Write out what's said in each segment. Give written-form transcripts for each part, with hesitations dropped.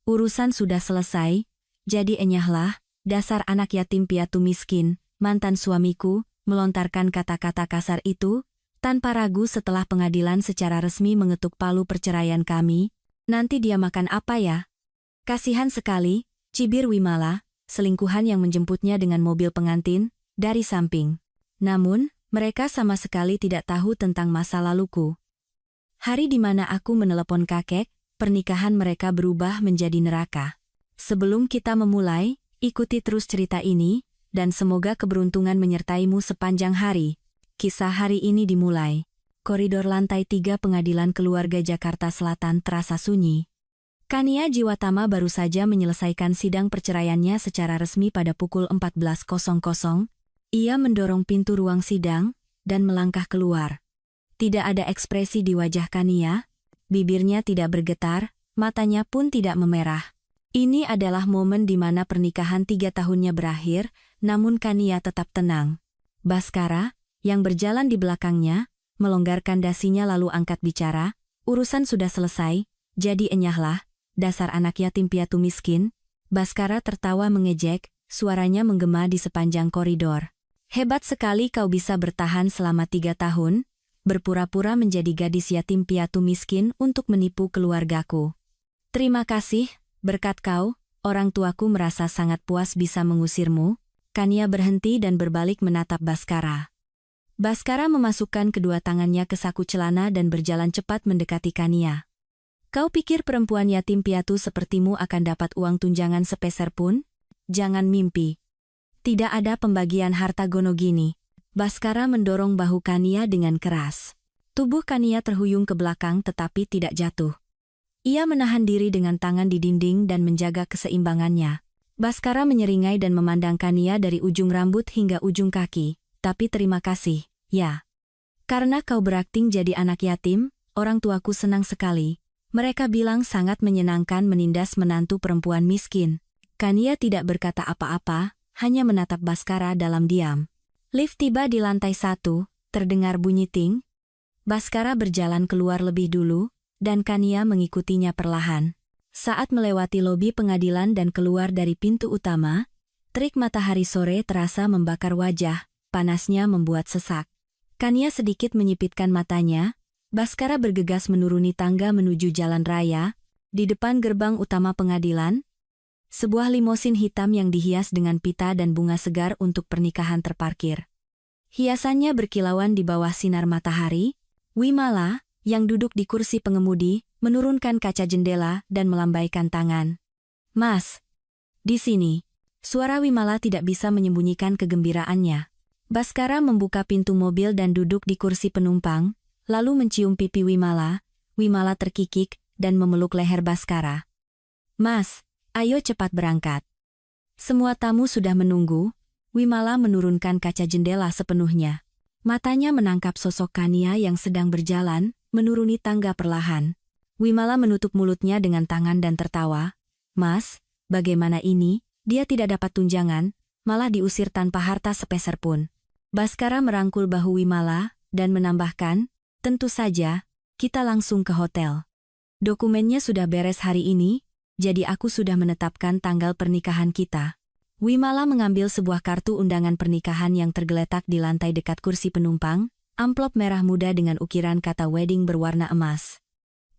Urusan sudah selesai, jadi enyahlah, dasar anak yatim piatu miskin, mantan suamiku, melontarkan kata-kata kasar itu, tanpa ragu setelah pengadilan secara resmi mengetuk palu perceraian kami. Nanti dia makan apa ya? Kasihan sekali, cibir Wimala, selingkuhan yang menjemputnya dengan mobil pengantin, dari samping. Namun, mereka sama sekali tidak tahu tentang masa laluku. Hari di mana aku menelepon kakek, pernikahan mereka berubah menjadi neraka. Sebelum kita memulai, ikuti terus cerita ini, dan semoga keberuntungan menyertaimu sepanjang hari. Kisah hari ini dimulai. Koridor lantai 3 Pengadilan Keluarga Jakarta Selatan terasa sunyi. Kania Jiwatama baru saja menyelesaikan sidang perceraiannya secara resmi pada pukul 14.00. Ia mendorong pintu ruang sidang, dan melangkah keluar. Tidak ada ekspresi di wajah Kania, bibirnya tidak bergetar, matanya pun tidak memerah. Ini adalah momen di mana pernikahan 3 tahunnya berakhir, namun Kania tetap tenang. Baskara, yang berjalan di belakangnya, melonggarkan dasinya lalu angkat bicara, urusan sudah selesai, jadi enyahlah, dasar anak yatim piatu miskin. Baskara tertawa mengejek, suaranya menggema di sepanjang koridor. Hebat sekali kau bisa bertahan selama 3 tahun, berpura-pura menjadi gadis yatim piatu miskin untuk menipu keluargaku. Terima kasih, berkat kau, orang tuaku merasa sangat puas bisa mengusirmu. Kania berhenti dan berbalik menatap Baskara. Baskara memasukkan kedua tangannya ke saku celana dan berjalan cepat mendekati Kania. Kau pikir perempuan yatim piatu sepertimu akan dapat uang tunjangan sepeser pun? Jangan mimpi. Tidak ada pembagian harta gono gini. Baskara mendorong bahu Kania dengan keras. Tubuh Kania terhuyung ke belakang tetapi tidak jatuh. Ia menahan diri dengan tangan di dinding dan menjaga keseimbangannya. Baskara menyeringai dan memandang Kania dari ujung rambut hingga ujung kaki. Tapi terima kasih, ya. Karena kau berakting jadi anak yatim, orang tuaku senang sekali. Mereka bilang sangat menyenangkan menindas menantu perempuan miskin. Kania tidak berkata apa-apa, hanya menatap Baskara dalam diam. Lift tiba di lantai 1, terdengar bunyi ting. Baskara berjalan keluar lebih dulu, dan Kania mengikutinya perlahan. Saat melewati lobi pengadilan dan keluar dari pintu utama, terik matahari sore terasa membakar wajah. Panasnya membuat sesak. Kania sedikit menyipitkan matanya. Baskara bergegas menuruni tangga menuju jalan raya. Di depan gerbang utama pengadilan, sebuah limosin hitam yang dihias dengan pita dan bunga segar untuk pernikahan terparkir. Hiasannya berkilauan di bawah sinar matahari. Wimala, yang duduk di kursi pengemudi, menurunkan kaca jendela dan melambaikan tangan. Mas, di sini. Suara Wimala tidak bisa menyembunyikan kegembiraannya. Baskara membuka pintu mobil dan duduk di kursi penumpang, lalu mencium pipi Wimala. Wimala terkikik dan memeluk leher Baskara. Mas, ayo cepat berangkat. Semua tamu sudah menunggu. Wimala menurunkan kaca jendela sepenuhnya. Matanya menangkap sosok Kania yang sedang berjalan, menuruni tangga perlahan. Wimala menutup mulutnya dengan tangan dan tertawa. Mas, bagaimana ini? Dia tidak dapat tunjangan, malah diusir tanpa harta sepeser pun. Baskara merangkul bahu Wimala, dan menambahkan, tentu saja, kita langsung ke hotel. Dokumennya sudah beres hari ini, jadi aku sudah menetapkan tanggal pernikahan kita. Wimala mengambil sebuah kartu undangan pernikahan yang tergeletak di lantai dekat kursi penumpang, amplop merah muda dengan ukiran kata wedding berwarna emas.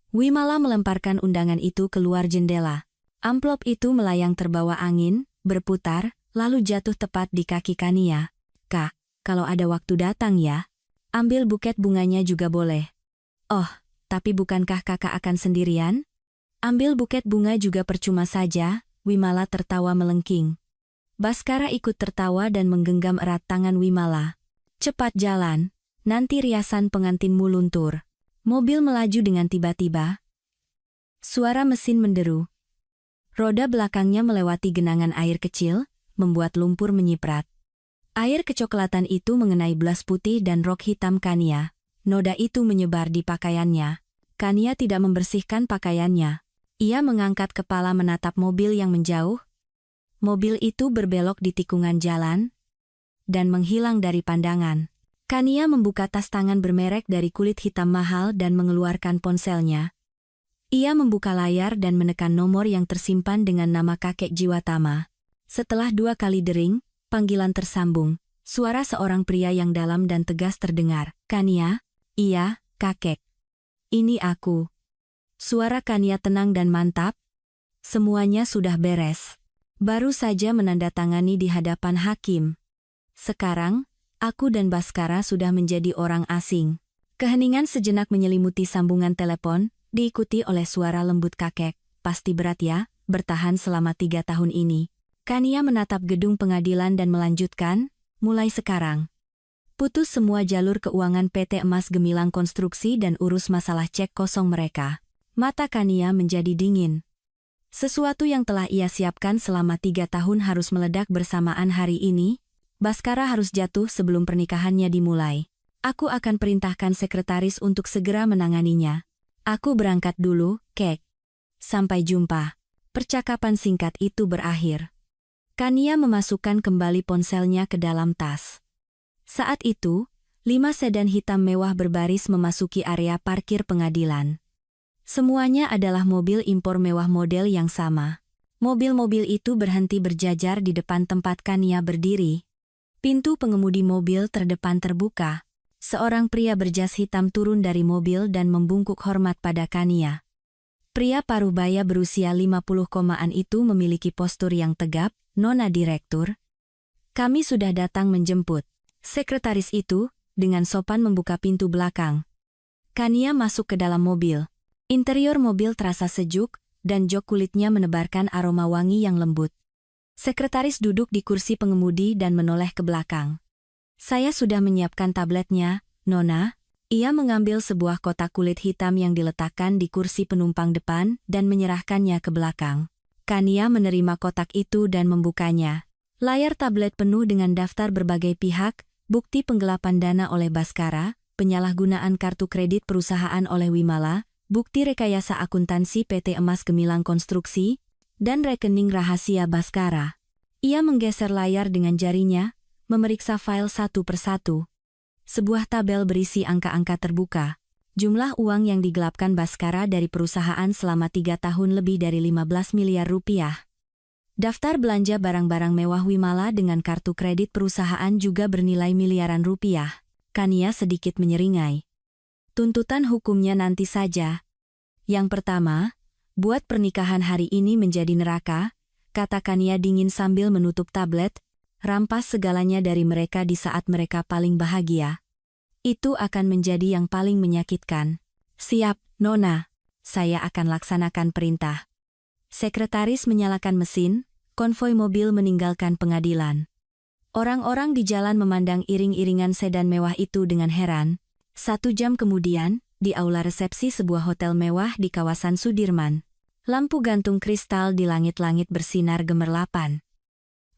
Wimala melemparkan undangan itu keluar jendela. Amplop itu melayang terbawa angin, berputar, lalu jatuh tepat di kaki Kania. Kak, kalau ada waktu datang ya, ambil buket bunganya juga boleh. Oh, tapi bukankah kakak akan sendirian? Ambil buket bunga juga percuma saja, Wimala tertawa melengking. Baskara ikut tertawa dan menggenggam erat tangan Wimala. Cepat jalan, nanti riasan pengantinmu luntur. Mobil melaju dengan tiba-tiba. Suara mesin menderu. Roda belakangnya melewati genangan air kecil, membuat lumpur menyiprat. Air kecoklatan itu mengenai blas putih dan rok hitam Kania. Noda itu menyebar di pakaiannya. Kania tidak membersihkan pakaiannya. Ia mengangkat kepala menatap mobil yang menjauh. Mobil itu berbelok di tikungan jalan dan menghilang dari pandangan. Kania membuka tas tangan bermerek dari kulit hitam mahal dan mengeluarkan ponselnya. Ia membuka layar dan menekan nomor yang tersimpan dengan nama kakek Jiwatama. Setelah 2 kali dering, panggilan tersambung. Suara seorang pria yang dalam dan tegas terdengar. Kania? Iya, kakek. Ini aku. Suara Kania tenang dan mantap. Semuanya sudah beres. Baru saja menandatangani di hadapan hakim. Sekarang, aku dan Baskara sudah menjadi orang asing. Keheningan sejenak menyelimuti sambungan telepon, diikuti oleh suara lembut kakek. Pasti berat ya, bertahan selama 3 tahun ini. Kania menatap gedung pengadilan dan melanjutkan, mulai sekarang. Putus semua jalur keuangan PT Emas Gemilang Konstruksi dan urus masalah cek kosong mereka. Mata Kania menjadi dingin. Sesuatu yang telah ia siapkan selama 3 tahun harus meledak bersamaan hari ini. Baskara harus jatuh sebelum pernikahannya dimulai. Aku akan perintahkan sekretaris untuk segera menanganinya. Aku berangkat dulu, kek. Sampai jumpa. Percakapan singkat itu berakhir. Kania memasukkan kembali ponselnya ke dalam tas. Saat itu, 5 sedan hitam mewah berbaris memasuki area parkir pengadilan. Semuanya adalah mobil impor mewah model yang sama. Mobil-mobil itu berhenti berjajar di depan tempat Kania berdiri. Pintu pengemudi mobil terdepan terbuka. Seorang pria berjas hitam turun dari mobil dan membungkuk hormat pada Kania. Pria parubaya berusia 50-an itu memiliki postur yang tegap. Nona Direktur, kami sudah datang menjemput. Sekretaris itu, dengan sopan membuka pintu belakang. Kania masuk ke dalam mobil. Interior mobil terasa sejuk, dan jok kulitnya menebarkan aroma wangi yang lembut. Sekretaris duduk di kursi pengemudi dan menoleh ke belakang. Saya sudah menyiapkan tabletnya, Nona. Ia mengambil sebuah kotak kulit hitam yang diletakkan di kursi penumpang depan dan menyerahkannya ke belakang. Kania menerima kotak itu dan membukanya. Layar tablet penuh dengan daftar berbagai pihak, bukti penggelapan dana oleh Baskara, penyalahgunaan kartu kredit perusahaan oleh Wimala, bukti rekayasa akuntansi PT Emas Gemilang Konstruksi, dan rekening rahasia Baskara. Ia menggeser layar dengan jarinya, memeriksa file satu persatu. Sebuah tabel berisi angka-angka terbuka. Jumlah uang yang digelapkan Baskara dari perusahaan selama 3 tahun lebih dari 15 miliar rupiah. Daftar belanja barang-barang mewah Wimala dengan kartu kredit perusahaan juga bernilai miliaran rupiah. Kania sedikit menyeringai. Tuntutan hukumnya nanti saja. Yang pertama, buat pernikahan hari ini menjadi neraka, kata Kania dingin sambil menutup tablet, rampas segalanya dari mereka di saat mereka paling bahagia. Itu akan menjadi yang paling menyakitkan. Siap, Nona. Saya akan laksanakan perintah. Sekretaris menyalakan mesin, konvoi mobil meninggalkan pengadilan. Orang-orang di jalan memandang iring-iringan sedan mewah itu dengan heran. 1 jam kemudian, di aula resepsi sebuah hotel mewah di kawasan Sudirman. Lampu gantung kristal di langit-langit bersinar gemerlapan.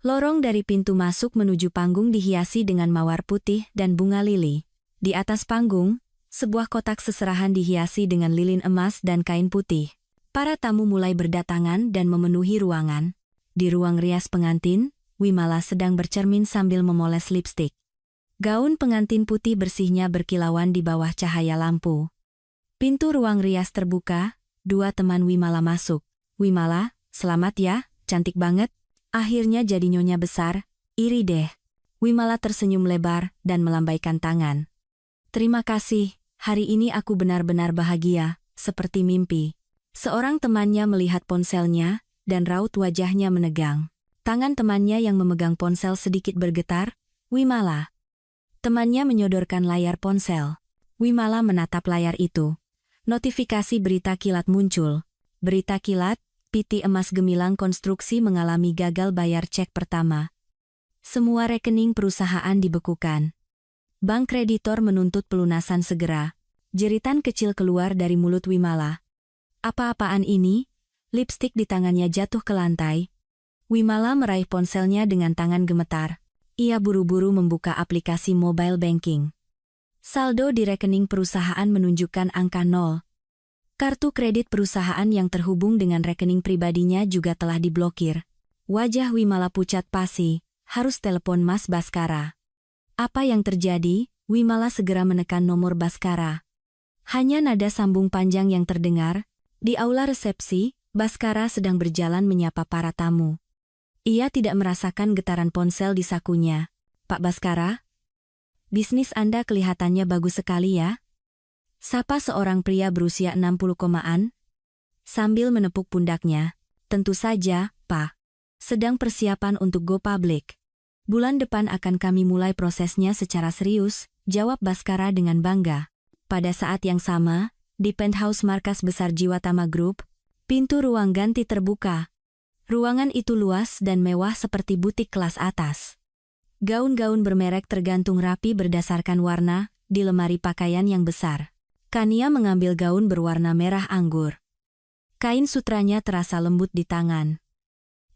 Lorong dari pintu masuk menuju panggung dihiasi dengan mawar putih dan bunga lili. Di atas panggung, sebuah kotak seserahan dihiasi dengan lilin emas dan kain putih. Para tamu mulai berdatangan dan memenuhi ruangan. Di ruang rias pengantin, Wimala sedang bercermin sambil memoles lipstik. Gaun pengantin putih bersihnya berkilauan di bawah cahaya lampu. Pintu ruang rias terbuka, 2 teman Wimala masuk. Wimala, selamat ya, cantik banget. Akhirnya jadi nyonya besar, iri deh. Wimala tersenyum lebar dan melambaikan tangan. Terima kasih, hari ini aku benar-benar bahagia, seperti mimpi. Seorang temannya melihat ponselnya, dan raut wajahnya menegang. Tangan temannya yang memegang ponsel sedikit bergetar, Wimala. Temannya menyodorkan layar ponsel. Wimala menatap layar itu. Notifikasi berita kilat muncul. Berita kilat, PT Emas Gemilang Konstruksi mengalami gagal bayar cek pertama. Semua rekening perusahaan dibekukan. Bank kreditor menuntut pelunasan segera. Jeritan kecil keluar dari mulut Wimala. Apa-apaan ini? Lipstik di tangannya jatuh ke lantai. Wimala meraih ponselnya dengan tangan gemetar. Ia buru-buru membuka aplikasi mobile banking. Saldo di rekening perusahaan menunjukkan angka 0. Kartu kredit perusahaan yang terhubung dengan rekening pribadinya juga telah diblokir. Wajah Wimala pucat pasi, harus telepon Mas Baskara. Apa yang terjadi? Wimala segera menekan nomor Baskara. Hanya nada sambung panjang yang terdengar, Di aula resepsi, Baskara sedang berjalan menyapa para tamu. Ia tidak merasakan getaran ponsel di sakunya. Pak Baskara, bisnis Anda kelihatannya bagus sekali ya? Sapa seorang pria berusia 60-an, sambil menepuk pundaknya. Tentu saja, Pak. Sedang persiapan untuk go public. Bulan depan akan kami mulai prosesnya secara serius, jawab Baskara dengan bangga. Pada saat yang sama, di penthouse markas besar Jiwatama Group, pintu ruang ganti terbuka. Ruangan itu luas dan mewah seperti butik kelas atas. Gaun-gaun bermerek tergantung rapi berdasarkan warna di lemari pakaian yang besar. Kania mengambil gaun berwarna merah anggur. Kain sutranya terasa lembut di tangan.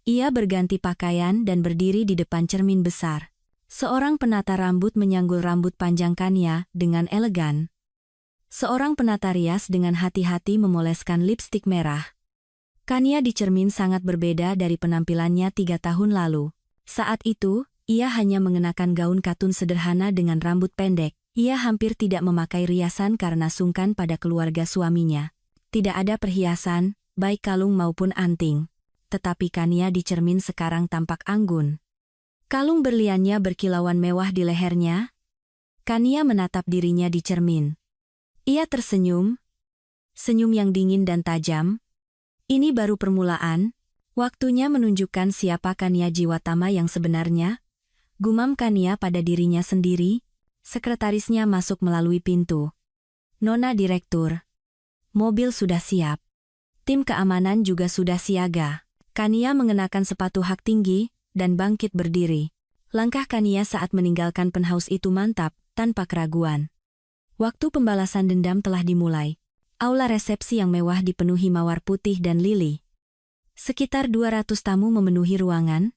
Ia berganti pakaian dan berdiri di depan cermin besar. Seorang penata rambut menyanggul rambut panjang Kania dengan elegan. Seorang penata rias dengan hati-hati memoleskan lipstik merah. Kania di cermin sangat berbeda dari penampilannya 3 tahun lalu. Saat itu, ia hanya mengenakan gaun katun sederhana dengan rambut pendek. Ia hampir tidak memakai riasan karena sungkan pada keluarga suaminya. Tidak ada perhiasan, baik kalung maupun anting. Tetapi Kania di cermin sekarang tampak anggun. Kalung berliannya berkilauan mewah di lehernya. Kania menatap dirinya di cermin. Ia tersenyum. Senyum yang dingin dan tajam. Ini baru permulaan. Waktunya menunjukkan siapa Kania Jiwatama yang sebenarnya. Gumam Kania pada dirinya sendiri. Sekretarisnya masuk melalui pintu. Nona Direktur. Mobil sudah siap. Tim keamanan juga sudah siaga. Kania mengenakan sepatu hak tinggi dan bangkit berdiri. Langkah Kania saat meninggalkan penthouse itu mantap, tanpa keraguan. Waktu pembalasan dendam telah dimulai. Aula resepsi yang mewah dipenuhi mawar putih dan lili. Sekitar 200 tamu memenuhi ruangan.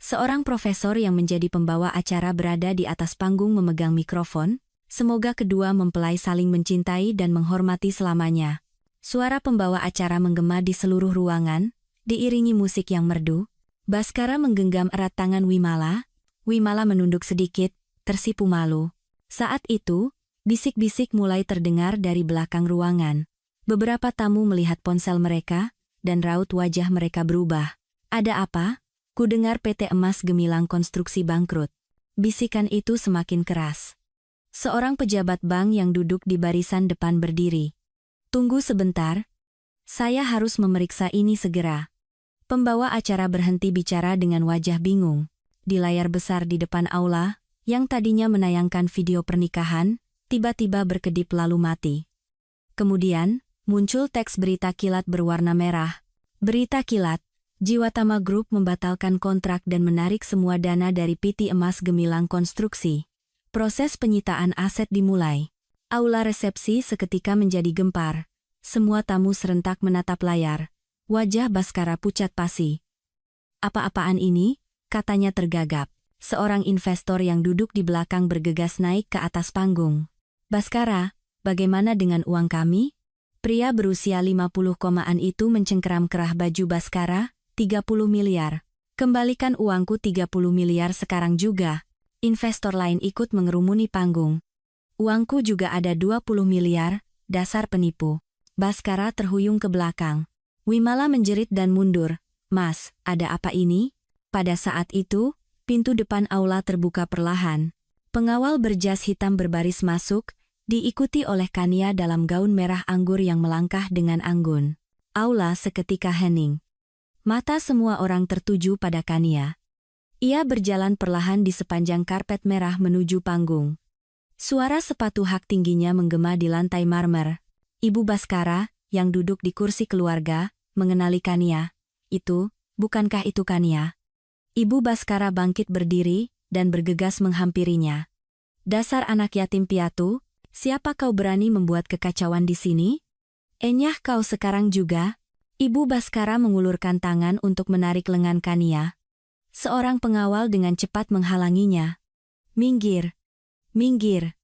Seorang profesor yang menjadi pembawa acara berada di atas panggung memegang mikrofon. Semoga kedua mempelai saling mencintai dan menghormati selamanya. Suara pembawa acara menggema di seluruh ruangan, diiringi musik yang merdu. Baskara menggenggam erat tangan Wimala. Wimala menunduk sedikit, tersipu malu. Saat itu, bisik-bisik mulai terdengar dari belakang ruangan. Beberapa tamu melihat ponsel mereka, dan raut wajah mereka berubah. Ada apa? Kudengar PT Emas Gemilang Konstruksi bangkrut. Bisikan itu semakin keras. Seorang pejabat bank yang duduk di barisan depan berdiri. Tunggu sebentar. Saya harus memeriksa ini segera. Pembawa acara berhenti bicara dengan wajah bingung. Di layar besar di depan aula, yang tadinya menayangkan video pernikahan, tiba-tiba berkedip lalu mati. Kemudian, muncul teks berita kilat berwarna merah. Berita kilat, Jiwatama Group membatalkan kontrak dan menarik semua dana dari PT Emas Gemilang Konstruksi. Proses penyitaan aset dimulai. Aula resepsi seketika menjadi gempar. Semua tamu serentak menatap layar. Wajah Baskara pucat pasi. Apa-apaan ini? Katanya tergagap. Seorang investor yang duduk di belakang bergegas naik ke atas panggung. Baskara, bagaimana dengan uang kami? Pria berusia 50-an itu mencengkeram kerah baju Baskara, 30 miliar. Kembalikan uangku 30 miliar sekarang juga. Investor lain ikut mengerumuni panggung. Uangku juga ada 20 miliar, dasar penipu. Baskara terhuyung ke belakang. Wimala menjerit dan mundur. Mas, ada apa ini? Pada saat itu, pintu depan aula terbuka perlahan. Pengawal berjas hitam berbaris masuk, diikuti oleh Kania dalam gaun merah anggur yang melangkah dengan anggun. Aula seketika hening. Mata semua orang tertuju pada Kania. Ia berjalan perlahan di sepanjang karpet merah menuju panggung. Suara sepatu hak tingginya menggema di lantai marmer. Ibu Baskara, yang duduk di kursi keluarga, mengenali Kania. Bukankah itu Kania? Ibu Baskara bangkit berdiri, dan bergegas menghampirinya. Dasar anak yatim piatu, siapa kau berani membuat kekacauan di sini? Enyah kau sekarang juga? Ibu Baskara mengulurkan tangan untuk menarik lengan Kania. Seorang pengawal dengan cepat menghalanginya. Minggir, minggir.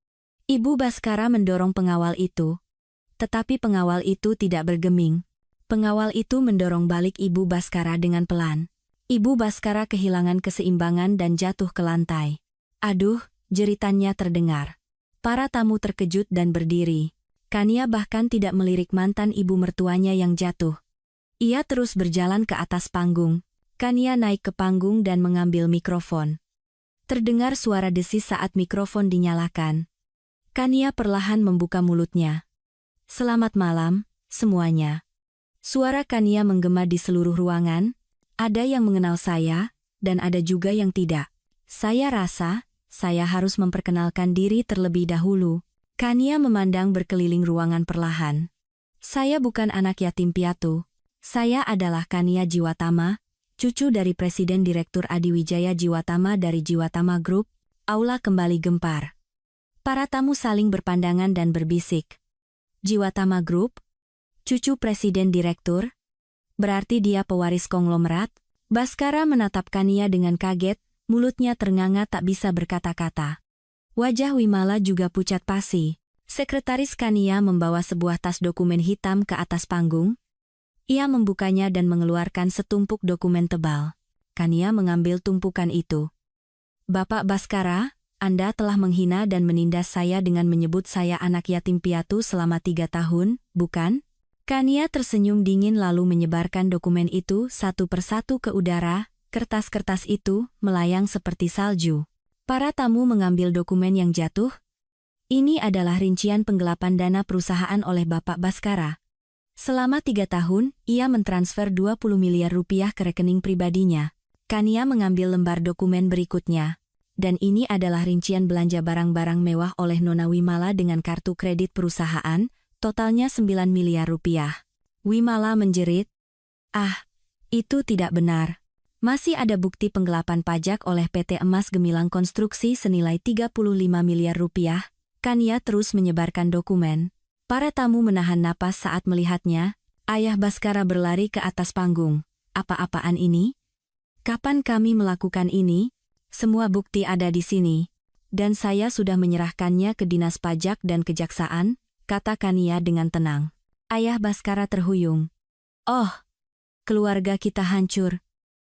Ibu Baskara mendorong pengawal itu. Tetapi pengawal itu tidak bergeming. Pengawal itu mendorong balik Ibu Baskara dengan pelan. Ibu Baskara kehilangan keseimbangan dan jatuh ke lantai. Aduh, jeritannya terdengar. Para tamu terkejut dan berdiri. Kania bahkan tidak melirik mantan ibu mertuanya yang jatuh. Ia terus berjalan ke atas panggung. Kania naik ke panggung dan mengambil mikrofon. Terdengar suara desis saat mikrofon dinyalakan. Kania perlahan membuka mulutnya. Selamat malam, semuanya. Suara Kania menggema di seluruh ruangan. Ada yang mengenal saya, dan ada juga yang tidak. Saya rasa, saya harus memperkenalkan diri terlebih dahulu. Kania memandang berkeliling ruangan perlahan. Saya bukan anak yatim piatu. Saya adalah Kania Jiwatama, cucu dari Presiden Direktur Adiwijaya Jiwatama dari Jiwatama Group. Aula kembali gempar. Para tamu saling berpandangan dan berbisik. Jiwatama Group? Cucu Presiden Direktur? Berarti dia pewaris konglomerat? Baskara menatap Kania dengan kaget, mulutnya ternganga tak bisa berkata-kata. Wajah Wimala juga pucat pasi. Sekretaris Kania membawa sebuah tas dokumen hitam ke atas panggung. Ia membukanya dan mengeluarkan setumpuk dokumen tebal. Kania mengambil tumpukan itu. Bapak Baskara, Anda telah menghina dan menindas saya dengan menyebut saya anak yatim piatu selama 3 tahun, bukan? Kania tersenyum dingin lalu menyebarkan dokumen itu satu persatu ke udara. Kertas-kertas itu melayang seperti salju. Para tamu mengambil dokumen yang jatuh. Ini adalah rincian penggelapan dana perusahaan oleh Bapak Baskara. Selama 3 tahun, ia mentransfer 20 miliar rupiah ke rekening pribadinya. Kania mengambil lembar dokumen berikutnya. Dan ini adalah rincian belanja barang-barang mewah oleh Nona Wimala dengan kartu kredit perusahaan, totalnya 9 miliar rupiah. Wimala menjerit, "Ah, itu tidak benar. Masih ada bukti penggelapan pajak oleh PT Emas Gemilang Konstruksi senilai 35 miliar rupiah. Kania terus menyebarkan dokumen. Para tamu menahan napas saat melihatnya. Ayah Baskara berlari ke atas panggung. Apa-apaan ini? Kapan kami melakukan ini? Semua bukti ada di sini. Dan saya sudah menyerahkannya ke Dinas Pajak dan Kejaksaan, kata Kania dengan tenang. Ayah Baskara terhuyung. Oh, keluarga kita hancur.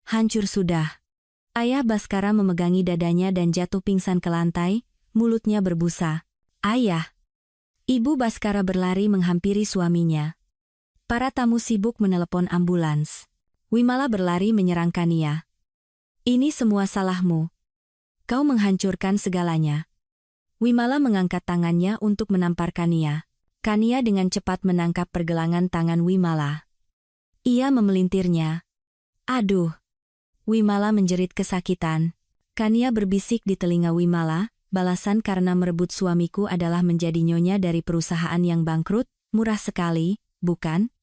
Hancur sudah. Ayah Baskara memegangi dadanya dan jatuh pingsan ke lantai, mulutnya berbusa. Ayah. Ibu Baskara berlari menghampiri suaminya. Para tamu sibuk menelepon ambulans. Wimala berlari menyerang Kania. Ini semua salahmu. Kau menghancurkan segalanya. Wimala mengangkat tangannya untuk menampar Kania. Kania dengan cepat menangkap pergelangan tangan Wimala. Ia memelintirnya. Aduh. Wimala menjerit kesakitan. Kania berbisik di telinga Wimala, balasan karena merebut suamiku adalah menjadi nyonya dari perusahaan yang bangkrut, murah sekali, bukan?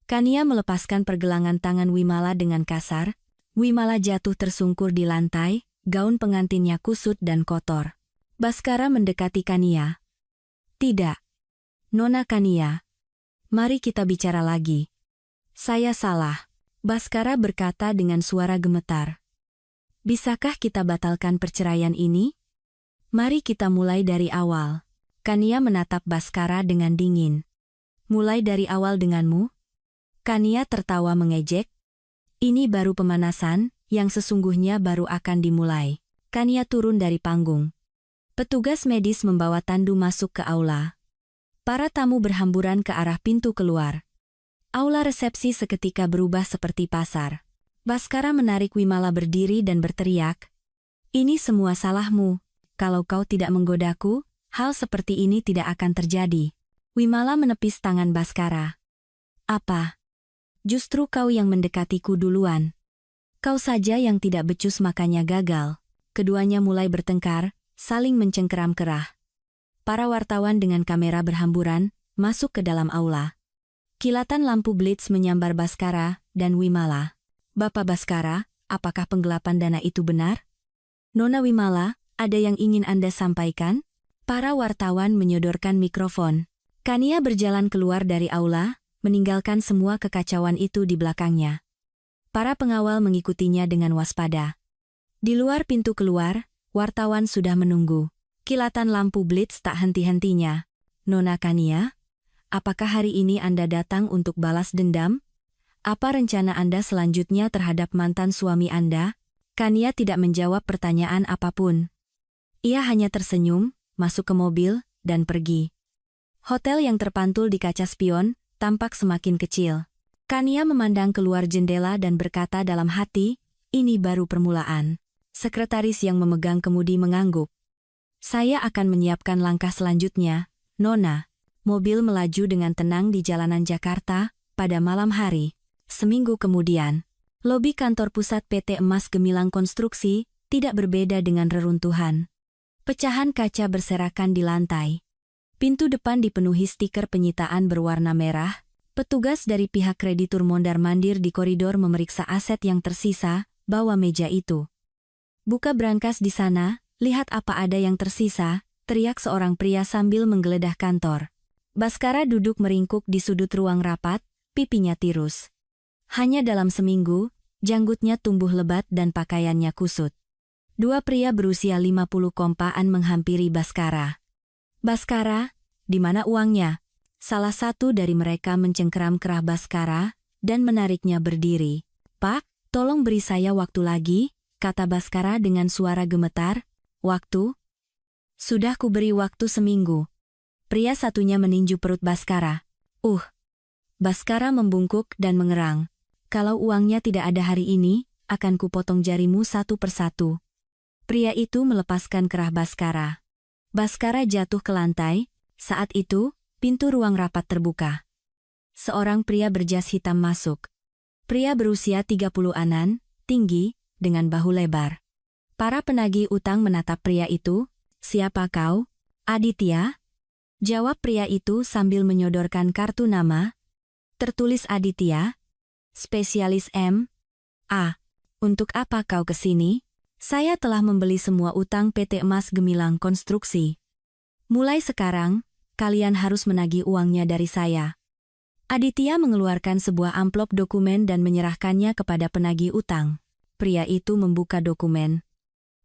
Kania melepaskan pergelangan tangan Wimala dengan kasar. Wimala jatuh tersungkur di lantai, gaun pengantinnya kusut dan kotor. Baskara mendekati Kania. Tidak. Nona Kania. Mari kita bicara lagi. Saya salah. Baskara berkata dengan suara gemetar. Bisakah kita batalkan perceraian ini? Mari kita mulai dari awal. Kania menatap Baskara dengan dingin. Mulai dari awal denganmu? Kania tertawa mengejek. Ini baru pemanasan, yang sesungguhnya baru akan dimulai. Kania turun dari panggung. Petugas medis membawa Tandu masuk ke aula. Para tamu berhamburan ke arah pintu keluar. Aula resepsi seketika berubah seperti pasar. Baskara menarik Wimala berdiri dan berteriak. Ini semua salahmu. Kalau kau tidak menggodaku, hal seperti ini tidak akan terjadi. Wimala menepis tangan Baskara. Apa? Justru kau yang mendekatiku duluan. Kau saja yang tidak becus makanya gagal. Keduanya mulai bertengkar, saling mencengkeram kerah. Para wartawan dengan kamera berhamburan, masuk ke dalam aula. Kilatan lampu blitz menyambar Baskara dan Wimala. Bapak Baskara, apakah penggelapan dana itu benar? Nona Wimala, ada yang ingin Anda sampaikan? Para wartawan menyodorkan mikrofon. Kania berjalan keluar dari aula, meninggalkan semua kekacauan itu di belakangnya. Para pengawal mengikutinya dengan waspada. Di luar pintu keluar, wartawan sudah menunggu. Kilatan lampu blitz tak henti-hentinya. Nona Kania? Apakah hari ini Anda datang untuk balas dendam? Apa rencana Anda selanjutnya terhadap mantan suami Anda? Kania tidak menjawab pertanyaan apapun. Ia hanya tersenyum, masuk ke mobil, dan pergi. Hotel yang terpantul di kaca spion tampak semakin kecil. Kania memandang keluar jendela dan berkata dalam hati, ini baru permulaan. Sekretaris yang memegang kemudi mengangguk. Saya akan menyiapkan langkah selanjutnya, Nona. Mobil melaju dengan tenang di jalanan Jakarta pada malam hari. Seminggu kemudian, lobi kantor pusat PT Emas Gemilang Konstruksi tidak berbeda dengan reruntuhan. Pecahan kaca berserakan di lantai. Pintu depan dipenuhi stiker penyitaan berwarna merah. Petugas dari pihak kreditur mondar-mandir di koridor memeriksa aset yang tersisa, bawa meja itu. Buka brankas di sana, lihat apa ada yang tersisa, teriak seorang pria sambil menggeledah kantor. Baskara duduk meringkuk di sudut ruang rapat, pipinya tirus. Hanya dalam seminggu, janggutnya tumbuh lebat dan pakaiannya kusut. Dua pria berusia 50 kompaan menghampiri Baskara. Baskara, di mana uangnya? Salah satu dari mereka mencengkeram kerah Baskara dan menariknya berdiri. Pak, tolong beri saya waktu lagi, kata Baskara dengan suara gemetar. Waktu? Sudah kuberi waktu seminggu. Pria satunya meninju perut Baskara. Baskara membungkuk dan mengerang. Kalau uangnya tidak ada hari ini, akan kupotong jarimu satu persatu. Pria itu melepaskan kerah Baskara. Baskara jatuh ke lantai. Saat itu, pintu ruang rapat terbuka. Seorang pria berjas hitam masuk. Pria berusia 30-anan, tinggi, dengan bahu lebar. Para penagih utang menatap pria itu. Siapa kau? Aditya? Jawab pria itu sambil menyodorkan kartu nama. Tertulis Aditya. Spesialis M.A. Untuk apa kau kesini? Saya telah membeli semua utang PT Emas Gemilang Konstruksi. Mulai sekarang, kalian harus menagih uangnya dari saya. Aditya mengeluarkan sebuah amplop dokumen dan menyerahkannya kepada penagih utang. Pria itu membuka dokumen.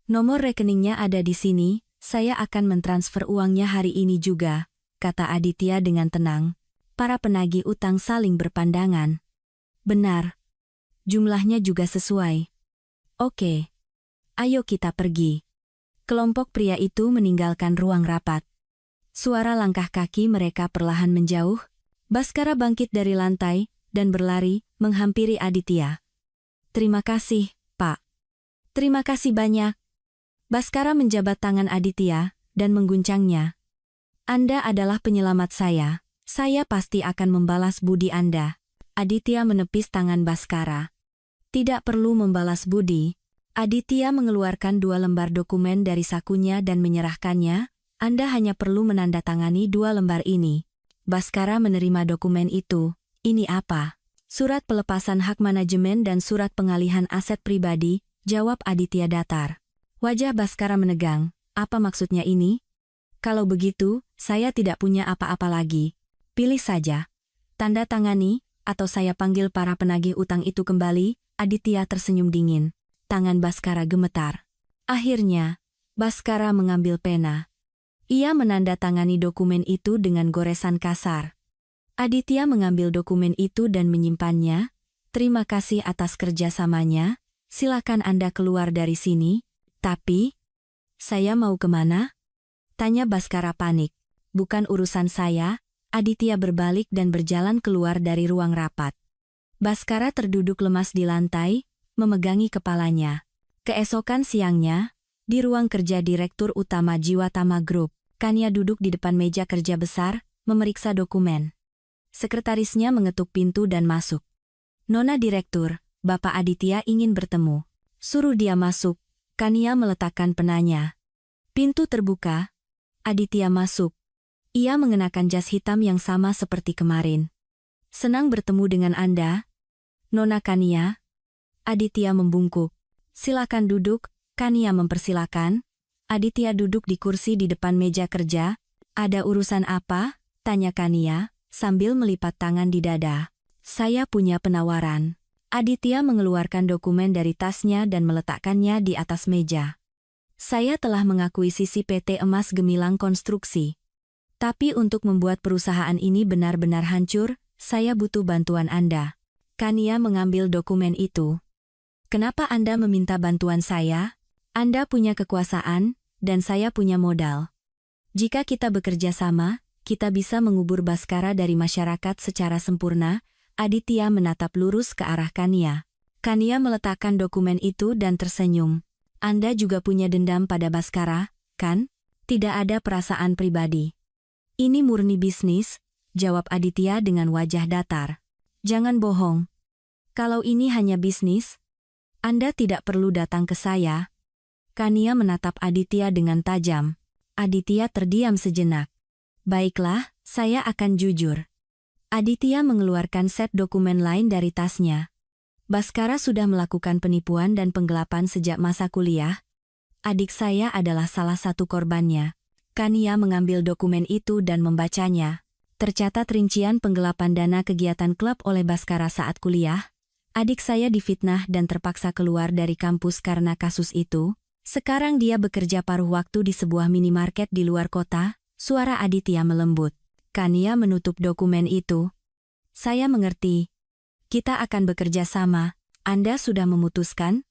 Nomor rekeningnya ada di sini, saya akan mentransfer uangnya hari ini juga, kata Aditya dengan tenang. Para penagih utang saling berpandangan. Benar. Jumlahnya juga sesuai. Oke. Ayo kita pergi. Kelompok pria itu meninggalkan ruang rapat. Suara langkah kaki mereka perlahan menjauh. Baskara bangkit dari lantai dan berlari menghampiri Aditya. Terima kasih, Pak. Terima kasih banyak. Baskara menjabat tangan Aditya dan mengguncangnya. Anda adalah penyelamat saya. Saya pasti akan membalas budi Anda. Aditya menepis tangan Baskara. Tidak perlu membalas budi. Aditya mengeluarkan 2 lembar dokumen dari sakunya dan menyerahkannya. Anda hanya perlu menandatangani 2 lembar ini. Baskara menerima dokumen itu. Ini apa? Surat pelepasan hak manajemen dan surat pengalihan aset pribadi, jawab Aditya datar. Wajah Baskara menegang. Apa maksudnya ini? Kalau begitu, saya tidak punya apa-apa lagi. Pilih saja. Tanda tangani, atau saya panggil para penagih utang itu kembali. Aditya tersenyum dingin. Tangan Baskara gemetar. Akhirnya, Baskara mengambil pena. Ia menandatangani dokumen itu dengan goresan kasar. Aditya mengambil dokumen itu dan menyimpannya. Terima kasih atas kerjasamanya. Silakan Anda keluar dari sini. Tapi, saya mau kemana? Tanya Baskara panik. Bukan urusan saya. Aditya berbalik dan berjalan keluar dari ruang rapat. Baskara terduduk lemas di lantai, memegangi kepalanya. Keesokan siangnya, di ruang kerja Direktur Utama Jiwatama Group, Kania duduk di depan meja kerja besar, memeriksa dokumen. Sekretarisnya mengetuk pintu dan masuk. Nona Direktur, Bapak Aditya ingin bertemu. Suruh dia masuk. Kania meletakkan penanya. Pintu terbuka. Aditya masuk. Ia mengenakan jas hitam yang sama seperti kemarin. Senang bertemu dengan Anda, Nona Kania. Aditya membungkuk. Silakan duduk. Kania mempersilakan. Aditya duduk di kursi di depan meja kerja. Ada urusan apa? Tanya Kania, sambil melipat tangan di dada. Saya punya penawaran. Aditya mengeluarkan dokumen dari tasnya dan meletakkannya di atas meja. Saya telah mengakuisisi PT Emas Gemilang Konstruksi. Tapi untuk membuat perusahaan ini benar-benar hancur, saya butuh bantuan Anda. Kania mengambil dokumen itu. Kenapa Anda meminta bantuan saya? Anda punya kekuasaan, dan saya punya modal. Jika kita bekerja sama, kita bisa mengubur Baskara dari masyarakat secara sempurna. Aditya menatap lurus ke arah Kania. Kania meletakkan dokumen itu dan tersenyum. Anda juga punya dendam pada Baskara, kan? Tidak ada perasaan pribadi. Ini murni bisnis, jawab Aditya dengan wajah datar. Jangan bohong. Kalau ini hanya bisnis, Anda tidak perlu datang ke saya. Kania menatap Aditya dengan tajam. Aditya terdiam sejenak. Baiklah, saya akan jujur. Aditya mengeluarkan set dokumen lain dari tasnya. Baskara sudah melakukan penipuan dan penggelapan sejak masa kuliah. Adik saya adalah salah satu korbannya. Kania mengambil dokumen itu dan membacanya. Tercatat rincian penggelapan dana kegiatan klub oleh Baskara saat kuliah. Adik saya difitnah dan terpaksa keluar dari kampus karena kasus itu. Sekarang dia bekerja paruh waktu di sebuah minimarket di luar kota. Suara Aditya melembut. Kania menutup dokumen itu. Saya mengerti. Kita akan bekerja sama. Anda sudah memutuskan?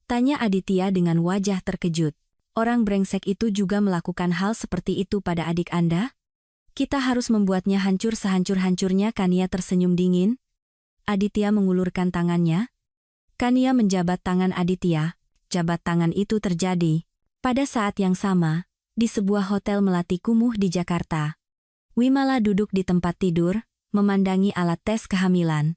Tanya Aditya dengan wajah terkejut. Orang brengsek itu juga melakukan hal seperti itu pada adik Anda? Kita harus membuatnya hancur sehancur-hancurnya. Kania tersenyum dingin. Aditya mengulurkan tangannya. Kania menjabat tangan Aditya. Jabat tangan itu terjadi. Pada saat yang sama, di sebuah hotel melati kumuh di Jakarta. Wimala duduk di tempat tidur, memandangi alat tes kehamilan.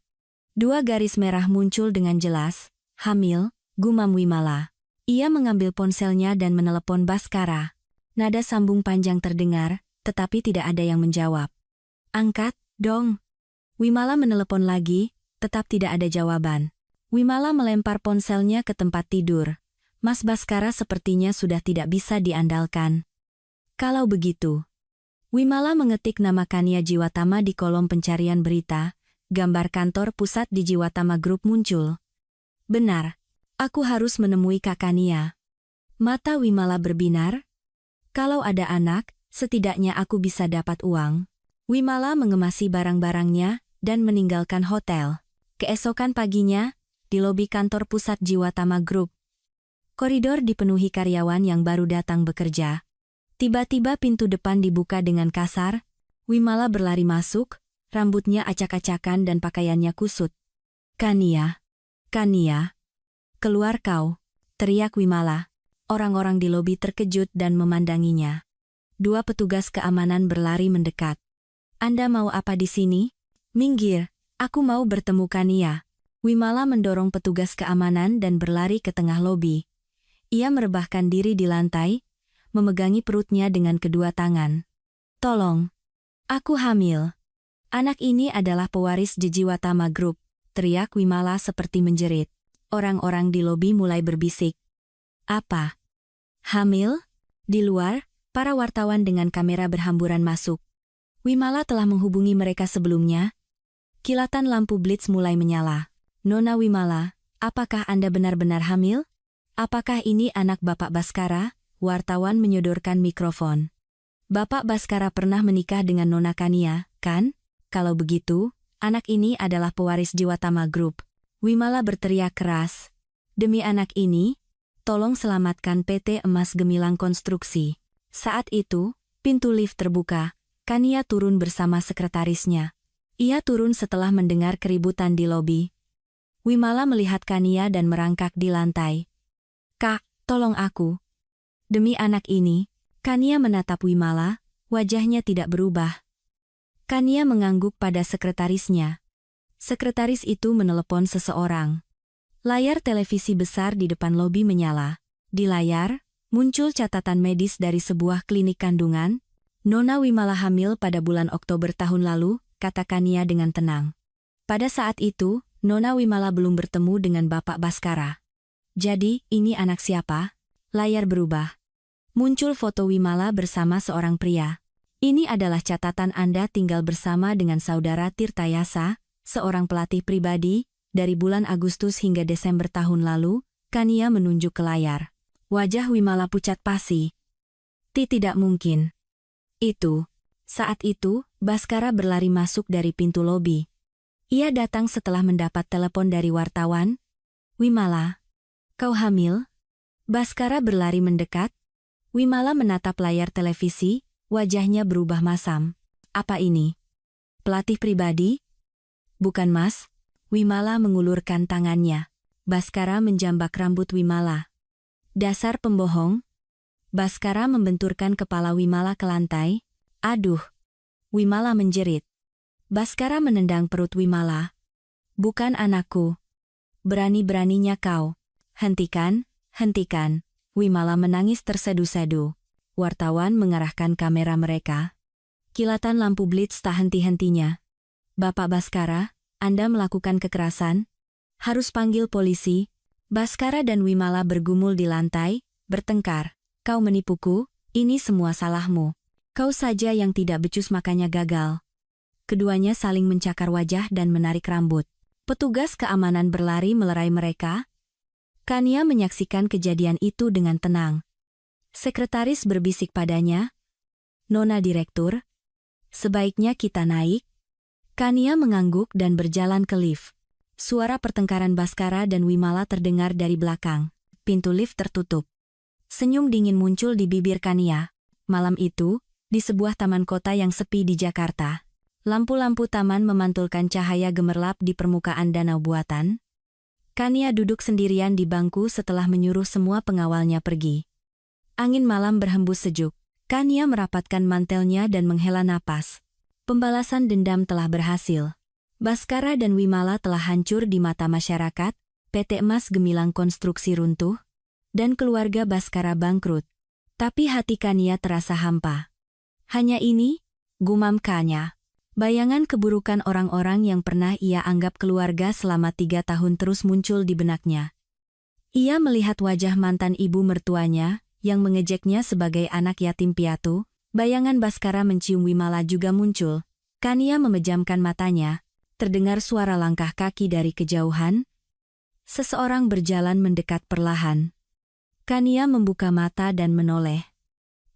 2 garis merah muncul dengan jelas. Hamil, gumam Wimala. Ia mengambil ponselnya dan menelepon Baskara. Nada sambung panjang terdengar, tetapi tidak ada yang menjawab. Angkat, dong. Wimala menelepon lagi, tetap tidak ada jawaban. Wimala melempar ponselnya ke tempat tidur. Mas Baskara sepertinya sudah tidak bisa diandalkan. Kalau begitu, Wimala mengetik nama Kania Jiwatama di kolom pencarian berita. Gambar kantor pusat di Jiwatama Group muncul. Benar, aku harus menemui Kak Kania. Mata Wimala berbinar. Kalau ada anak, setidaknya aku bisa dapat uang. Wimala mengemasi barang-barangnya dan meninggalkan hotel. Keesokan paginya, di lobi kantor pusat Jiwatama Group. Koridor dipenuhi karyawan yang baru datang bekerja. Tiba-tiba pintu depan dibuka dengan kasar. Wimala berlari masuk, rambutnya acak-acakan dan pakaiannya kusut. Kania, Kania, keluar kau, teriak Wimala. Orang-orang di lobi terkejut dan memandanginya. 2 petugas keamanan berlari mendekat. Anda mau apa di sini? Minggir, aku mau bertemu Kania. Wimala mendorong petugas keamanan dan berlari ke tengah lobi. Ia merebahkan diri di lantai, memegangi perutnya dengan kedua tangan. Tolong, aku hamil. Anak ini adalah pewaris Jiwatama Group, teriak Wimala seperti menjerit. Orang-orang di lobi mulai berbisik. Apa? Hamil? Di luar, para wartawan dengan kamera berhamburan masuk. Wimala telah menghubungi mereka sebelumnya. Kilatan lampu blitz mulai menyala. Nona Wimala, apakah Anda benar-benar hamil? Apakah ini anak Bapak Baskara? Wartawan menyodorkan mikrofon. Bapak Baskara pernah menikah dengan Nona Kania, kan? Kalau begitu, anak ini adalah pewaris Jiwatama Group. Wimala berteriak keras. Demi anak ini, tolong selamatkan PT Emas Gemilang Konstruksi. Saat itu, pintu lift terbuka. Kania turun bersama sekretarisnya. Ia turun setelah mendengar keributan di lobi. Wimala melihat Kania dan merangkak di lantai. Kak, tolong aku. Demi anak ini, Kania menatap Wimala, wajahnya tidak berubah. Kania mengangguk pada sekretarisnya. Sekretaris itu menelepon seseorang. Layar televisi besar di depan lobi menyala. Di layar, muncul catatan medis dari sebuah klinik kandungan. Nona Wimala hamil pada bulan Oktober tahun lalu, kata Kania dengan tenang. Pada saat itu, Nona Wimala belum bertemu dengan Bapak Baskara. Jadi, ini anak siapa? Layar berubah. Muncul foto Wimala bersama seorang pria. Ini adalah catatan Anda tinggal bersama dengan saudara Tirtayasa, seorang pelatih pribadi, dari bulan Agustus hingga Desember tahun lalu. Kania menunjuk ke layar. Wajah Wimala pucat pasi. Tidak mungkin. Saat itu, Baskara berlari masuk dari pintu lobi. Ia datang setelah mendapat telepon dari wartawan. Wimala, kau hamil? Baskara berlari mendekat. Wimala menatap layar televisi, wajahnya berubah masam. Apa ini? Pelatih pribadi? Bukan Mas. Wimala mengulurkan tangannya. Baskara menjambak rambut Wimala. Dasar pembohong. Baskara membenturkan kepala Wimala ke lantai. Aduh. Wimala menjerit. Baskara menendang perut Wimala. Bukan anakku. Berani-beraninya kau. Hentikan, hentikan. Wimala menangis tersedu-sedu. Wartawan mengarahkan kamera mereka. Kilatan lampu blitz tak henti-hentinya. Bapak Baskara, Anda melakukan kekerasan? Harus panggil polisi. Baskara dan Wimala bergumul di lantai, bertengkar. Kau menipuku, ini semua salahmu. Kau saja yang tidak becus makanya gagal. Keduanya saling mencakar wajah dan menarik rambut. Petugas keamanan berlari melerai mereka. Kania menyaksikan kejadian itu dengan tenang. Sekretaris berbisik padanya, "Nona Direktur, sebaiknya kita naik." Kania mengangguk dan berjalan ke lift. Suara pertengkaran Baskara dan Wimala terdengar dari belakang. Pintu lift tertutup. Senyum dingin muncul di bibir Kania. Malam itu, di sebuah taman kota yang sepi di Jakarta. Lampu-lampu taman memantulkan cahaya gemerlap di permukaan danau buatan. Kania duduk sendirian di bangku setelah menyuruh semua pengawalnya pergi. Angin malam berhembus sejuk. Kania merapatkan mantelnya dan menghela napas. Pembalasan dendam telah berhasil. Baskara dan Wimala telah hancur di mata masyarakat, PT Emas Gemilang Konstruksi runtuh, dan keluarga Baskara bangkrut. Tapi hati Kania terasa hampa. Hanya ini, gumam Kania. Bayangan keburukan orang-orang yang pernah ia anggap keluarga selama 3 tahun terus muncul di benaknya. Ia melihat wajah mantan ibu mertuanya, yang mengejeknya sebagai anak yatim piatu. Bayangan Baskara mencium Wimala juga muncul. Kania memejamkan matanya. Terdengar suara langkah kaki dari kejauhan. Seseorang berjalan mendekat perlahan. Kania membuka mata dan menoleh.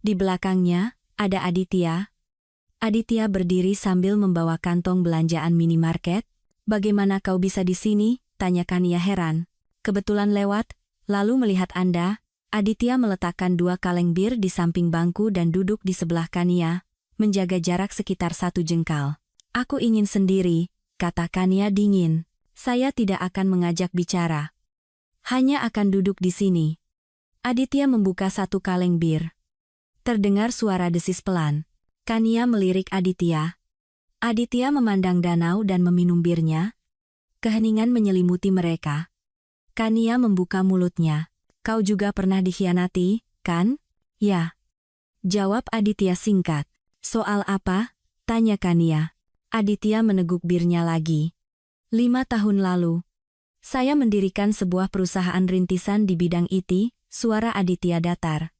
Di belakangnya, ada Aditya. Aditya berdiri sambil membawa kantong belanjaan minimarket. "Bagaimana kau bisa di sini?" tanya Kania heran. "Kebetulan lewat, lalu melihat Anda." Aditya meletakkan 2 kaleng bir di samping bangku dan duduk di sebelah Kania, menjaga jarak sekitar 1 jengkal. "Aku ingin sendiri," kata Kania dingin. "Saya tidak akan mengajak bicara. Hanya akan duduk di sini." Aditya membuka 1 kaleng bir. Terdengar suara desis pelan. Kania melirik Aditya. Aditya memandang danau dan meminum birnya. Keheningan menyelimuti mereka. Kania membuka mulutnya. "Kau juga pernah dikhianati, kan?" "Ya," jawab Aditya singkat. "Soal apa?" tanya Kania. Aditya meneguk birnya lagi. 5 tahun lalu, saya mendirikan sebuah perusahaan rintisan di bidang IT, suara Aditya datar.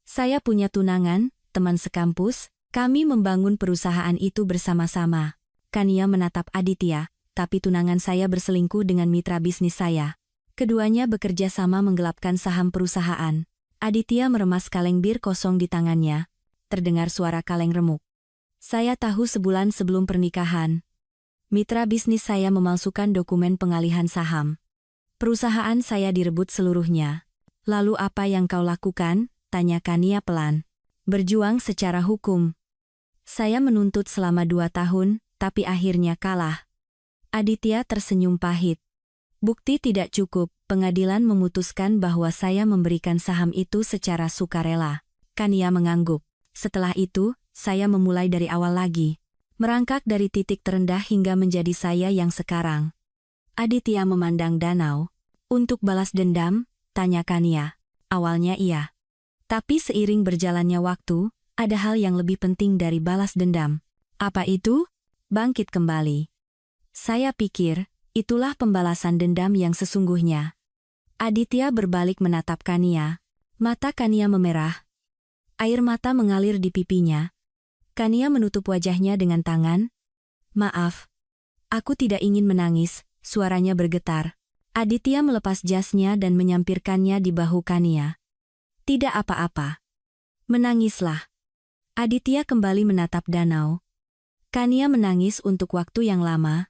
"Saya punya tunangan, teman sekampus, kami membangun perusahaan itu bersama-sama." Kania menatap Aditya, "Tapi tunangan saya berselingkuh dengan mitra bisnis saya. Keduanya bekerja sama menggelapkan saham perusahaan." Aditya meremas kaleng bir kosong di tangannya. Terdengar suara kaleng remuk. "Saya tahu sebulan sebelum pernikahan, mitra bisnis saya memalsukan dokumen pengalihan saham. Perusahaan saya direbut seluruhnya." "Lalu apa yang kau lakukan?" tanya Kania pelan. "Berjuang secara hukum. Saya menuntut selama 2 tahun, tapi akhirnya kalah." Aditya tersenyum pahit. "Bukti tidak cukup, pengadilan memutuskan bahwa saya memberikan saham itu secara sukarela." Kania mengangguk. "Setelah itu, saya memulai dari awal lagi. Merangkak dari titik terendah hingga menjadi saya yang sekarang." Aditya memandang danau. "Untuk balas dendam?" tanya Kania. "Awalnya iya. Tapi seiring berjalannya waktu, ada hal yang lebih penting dari balas dendam." "Apa itu?" "Bangkit kembali. Saya pikir, itulah pembalasan dendam yang sesungguhnya." Aditya berbalik menatap Kania. Mata Kania memerah. Air mata mengalir di pipinya. Kania menutup wajahnya dengan tangan. "Maaf. Aku tidak ingin menangis," suaranya bergetar. Aditya melepas jasnya dan menyampirkannya di bahu Kania. "Tidak apa-apa. Menangislah." Aditya kembali menatap danau. Kania menangis untuk waktu yang lama.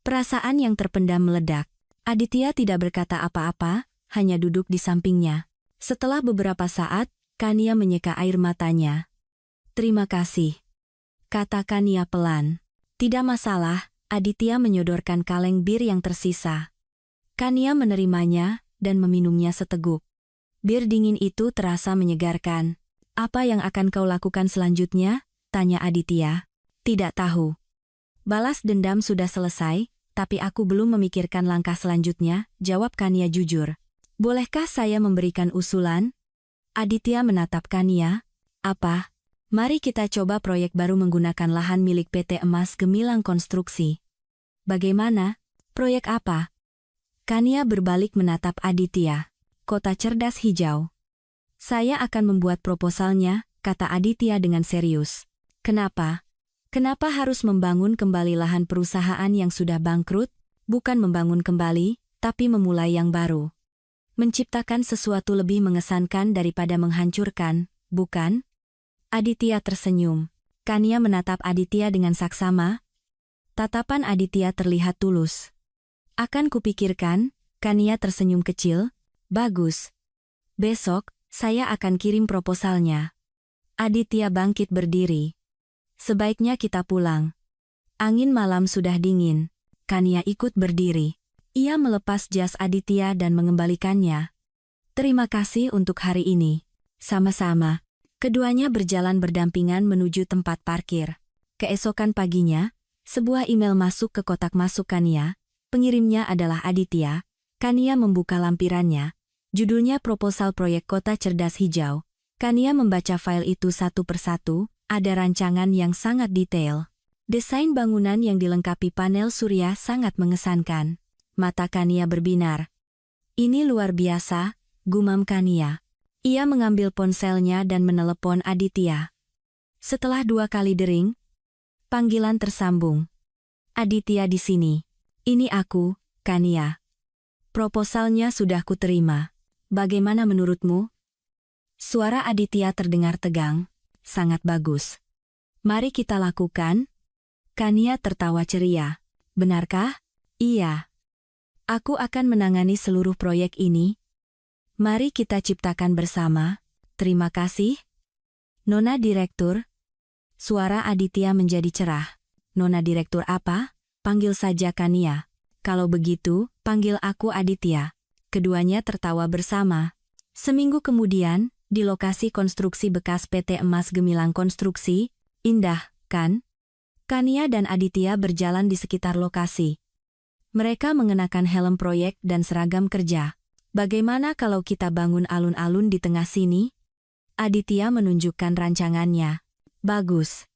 Perasaan yang terpendam meledak. Aditya tidak berkata apa-apa, hanya duduk di sampingnya. Setelah beberapa saat, Kania menyeka air matanya. "Terima kasih." kata Kania pelan. Tidak masalah, Aditya menyodorkan kaleng bir yang tersisa. Kania menerimanya dan meminumnya seteguk. Bir dingin itu terasa menyegarkan. Apa yang akan kau lakukan selanjutnya? Tanya Aditya. Tidak tahu. Balas dendam sudah selesai, tapi aku belum memikirkan langkah selanjutnya, jawab Kania jujur. Bolehkah saya memberikan usulan? Aditya menatap Kania. Apa? Mari kita coba proyek baru menggunakan lahan milik PT Emas Gemilang Konstruksi. Bagaimana? Proyek apa? Kania berbalik menatap Aditya. Kota cerdas hijau. Saya akan membuat proposalnya, kata Aditya dengan serius. Kenapa? Kenapa harus membangun kembali lahan perusahaan yang sudah bangkrut? Bukan membangun kembali, tapi memulai yang baru. Menciptakan sesuatu lebih mengesankan daripada menghancurkan, bukan? Aditya tersenyum. Kania menatap Aditya dengan saksama. Tatapan Aditya terlihat tulus. Akan kupikirkan, Kania tersenyum kecil. Bagus. Besok, saya akan kirim proposalnya. Aditya bangkit berdiri. Sebaiknya kita pulang. Angin malam sudah dingin. Kania ikut berdiri. Ia melepas jas Aditya dan mengembalikannya. Terima kasih untuk hari ini. Sama-sama. Keduanya berjalan berdampingan menuju tempat parkir. Keesokan paginya, sebuah email masuk ke kotak masuk Kania. Pengirimnya adalah Aditya. Kania membuka lampirannya. Judulnya Proposal Proyek Kota Cerdas Hijau. Kania membaca file itu satu persatu, ada rancangan yang sangat detail. Desain bangunan yang dilengkapi panel surya sangat mengesankan. Mata Kania berbinar. Ini luar biasa, gumam Kania. Ia mengambil ponselnya dan menelepon Aditya. Setelah 2 kali dering, panggilan tersambung. Aditya di sini. Ini aku, Kania. Proposalnya sudah kuterima. Bagaimana menurutmu? Suara Aditya terdengar tegang. Sangat bagus. Mari kita lakukan. Kania tertawa ceria. Benarkah? Iya. Aku akan menangani seluruh proyek ini. Mari kita ciptakan bersama. Terima kasih. Nona Direktur. Suara Aditya menjadi cerah. Nona Direktur apa? Panggil saja Kania. Kalau begitu, panggil aku Aditya. Keduanya tertawa bersama. Seminggu kemudian, di lokasi konstruksi bekas PT Emas Gemilang Konstruksi, indah, kan? Kania dan Aditya berjalan di sekitar lokasi. Mereka mengenakan helm proyek dan seragam kerja. Bagaimana kalau kita bangun alun-alun di tengah sini? Aditya menunjukkan rancangannya. Bagus.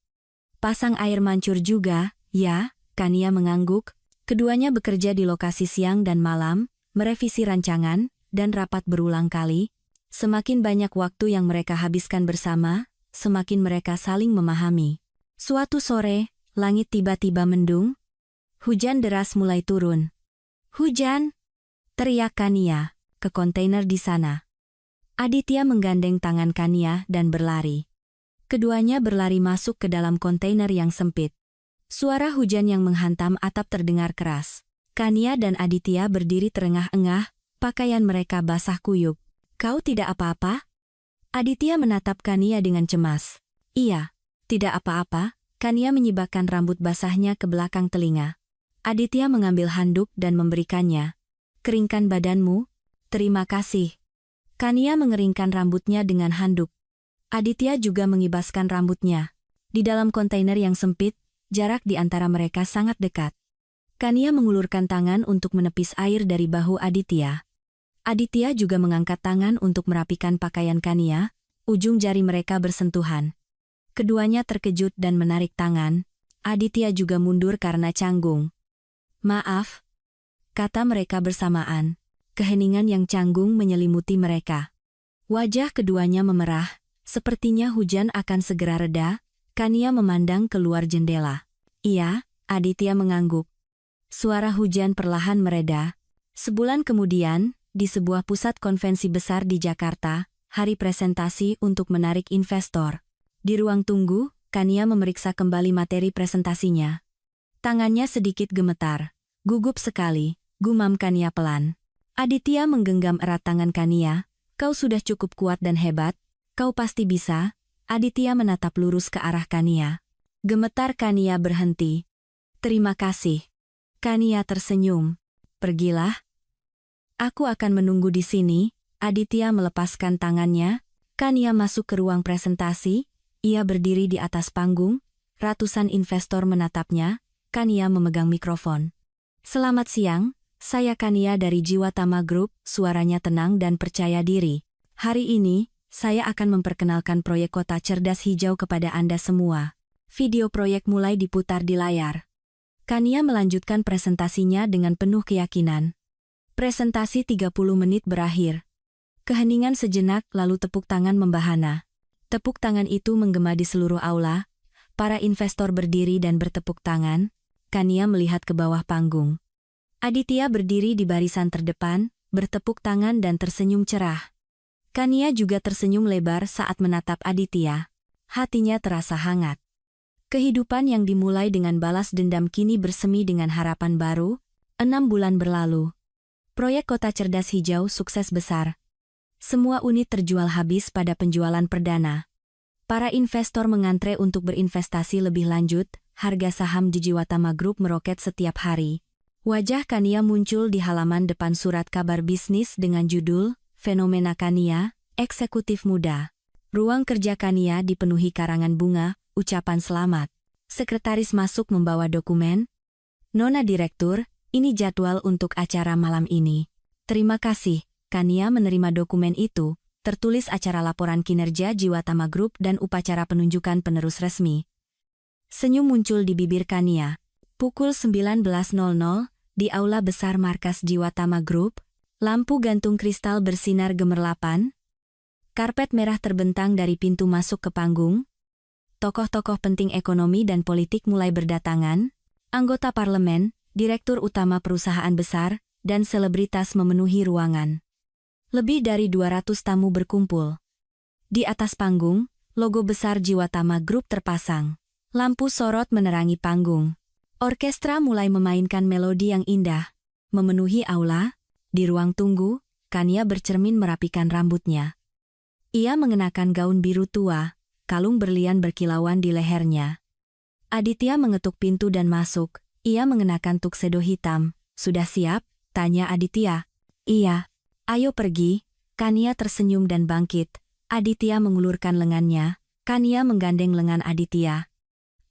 Pasang air mancur juga, ya? Kania mengangguk. Keduanya bekerja di lokasi siang dan malam, merevisi rancangan, dan rapat berulang kali. Semakin banyak waktu yang mereka habiskan bersama, semakin mereka saling memahami. Suatu sore, langit tiba-tiba mendung. Hujan deras mulai turun. Hujan! Teriak Kania. Ke kontainer di sana. Aditya menggandeng tangan Kania dan berlari. Keduanya berlari masuk ke dalam kontainer yang sempit. Suara hujan yang menghantam atap terdengar keras. Kania dan Aditya berdiri terengah-engah, pakaian mereka basah kuyup. Kau tidak apa-apa? Aditya menatap Kania dengan cemas. Iya, tidak apa-apa. Kania menyibakkan rambut basahnya ke belakang telinga. Aditya mengambil handuk dan memberikannya. Keringkan badanmu. Terima kasih. Kania mengeringkan rambutnya dengan handuk. Aditya juga mengibaskan rambutnya. Di dalam kontainer yang sempit, jarak di antara mereka sangat dekat. Kania mengulurkan tangan untuk menepis air dari bahu Aditya. Aditya juga mengangkat tangan untuk merapikan pakaian Kania, ujung jari mereka bersentuhan. Keduanya terkejut dan menarik tangan. Aditya juga mundur karena canggung. Maaf, kata mereka bersamaan. Keheningan yang canggung menyelimuti mereka. Wajah keduanya memerah, sepertinya hujan akan segera reda. Kania memandang keluar jendela. Iya, Aditya mengangguk. Suara hujan perlahan mereda. Sebulan kemudian, di sebuah pusat konvensi besar di Jakarta, hari presentasi untuk menarik investor. Di ruang tunggu, Kania memeriksa kembali materi presentasinya. Tangannya sedikit gemetar. Gugup sekali, gumam Kania pelan. Aditya menggenggam erat tangan Kania. Kau sudah cukup kuat dan hebat. Kau pasti bisa. Aditya menatap lurus ke arah Kania. Gemetar Kania berhenti. Terima kasih. Kania tersenyum. Pergilah. Aku akan menunggu di sini. Aditya melepaskan tangannya. Kania masuk ke ruang presentasi. Ia berdiri di atas panggung. Ratusan investor menatapnya. Kania memegang mikrofon. Selamat siang, saya Kania dari Jiwatama Group, suaranya tenang dan percaya diri. Hari ini, saya akan memperkenalkan proyek kota cerdas hijau kepada Anda semua. Video proyek mulai diputar di layar. Kania melanjutkan presentasinya dengan penuh keyakinan. Presentasi 30 menit berakhir. Keheningan sejenak lalu tepuk tangan membahana. Tepuk tangan itu menggema di seluruh aula. Para investor berdiri dan bertepuk tangan. Kania melihat ke bawah panggung. Aditya berdiri di barisan terdepan, bertepuk tangan dan tersenyum cerah. Kania juga tersenyum lebar saat menatap Aditya. Hatinya terasa hangat. Kehidupan yang dimulai dengan balas dendam kini bersemi dengan harapan baru. 6 bulan berlalu. Proyek Kota Cerdas Hijau sukses besar. Semua unit terjual habis pada penjualan perdana. Para investor mengantre untuk berinvestasi lebih lanjut. Harga saham di Jiwatama Group meroket setiap hari. Wajah Kania muncul di halaman depan surat kabar bisnis dengan judul Fenomena Kania, Eksekutif Muda. Ruang kerja Kania dipenuhi karangan bunga, ucapan selamat. Sekretaris masuk membawa dokumen. Nona Direktur, ini jadwal untuk acara malam ini. Terima kasih. Kania menerima dokumen itu, tertulis acara laporan kinerja Jiwatama Group dan upacara penunjukan penerus resmi. Senyum muncul di bibir Kania. Pukul 19.00, di aula besar markas Jiwatama Group, lampu gantung kristal bersinar gemerlapan. Karpet merah terbentang dari pintu masuk ke panggung. Tokoh-tokoh penting ekonomi dan politik mulai berdatangan. Anggota parlemen, direktur utama perusahaan besar, dan selebritas memenuhi ruangan. Lebih dari 200 tamu berkumpul. Di atas panggung, logo besar Jiwatama Group terpasang. Lampu sorot menerangi panggung. Orkestra mulai memainkan melodi yang indah. Memenuhi aula, di ruang tunggu, Kania bercermin merapikan rambutnya. Ia mengenakan gaun biru tua, kalung berlian berkilauan di lehernya. Aditya mengetuk pintu dan masuk. Ia mengenakan tuxedo hitam. Sudah siap? Tanya Aditya. Iya. Ayo pergi. Kania tersenyum dan bangkit. Aditya mengulurkan lengannya. Kania menggandeng lengan Aditya.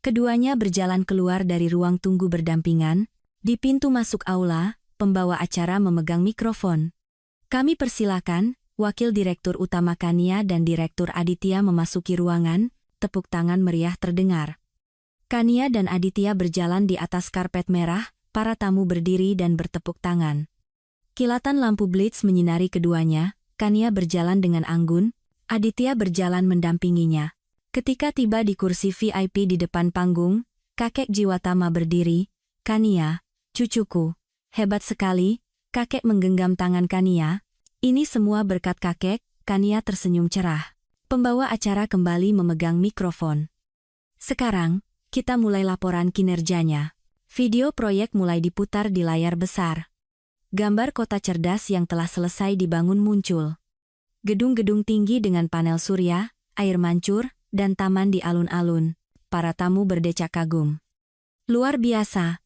Keduanya berjalan keluar dari ruang tunggu berdampingan. Di pintu masuk aula, pembawa acara memegang mikrofon. Kami persilakan. Wakil Direktur Utama Kania dan Direktur Aditya memasuki ruangan, tepuk tangan meriah terdengar. Kania dan Aditya berjalan di atas karpet merah, para tamu berdiri dan bertepuk tangan. Kilatan lampu blitz menyinari keduanya, Kania berjalan dengan anggun, Aditya berjalan mendampinginya. Ketika tiba di kursi VIP di depan panggung, kakek Jiwatama berdiri. Kania, cucuku, hebat sekali, kakek menggenggam tangan Kania. Ini semua berkat kakek, Kania tersenyum cerah. Pembawa acara kembali memegang mikrofon. Sekarang, kita mulai laporan kinerjanya. Video proyek mulai diputar di layar besar. Gambar kota cerdas yang telah selesai dibangun muncul. Gedung-gedung tinggi dengan panel surya, air mancur, dan taman di alun-alun. Para tamu berdecak kagum. Luar biasa.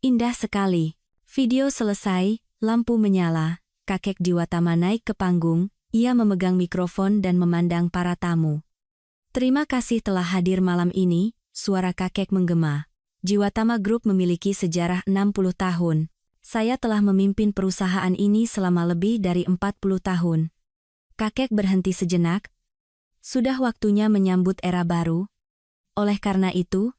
Indah sekali. Video selesai, lampu menyala. Kakek Jiwatama naik ke panggung, ia memegang mikrofon dan memandang para tamu. Terima kasih telah hadir malam ini, suara kakek menggema. Jiwatama Group memiliki sejarah 60 tahun. Saya telah memimpin perusahaan ini selama lebih dari 40 tahun. Kakek berhenti sejenak. Sudah waktunya menyambut era baru. Oleh karena itu,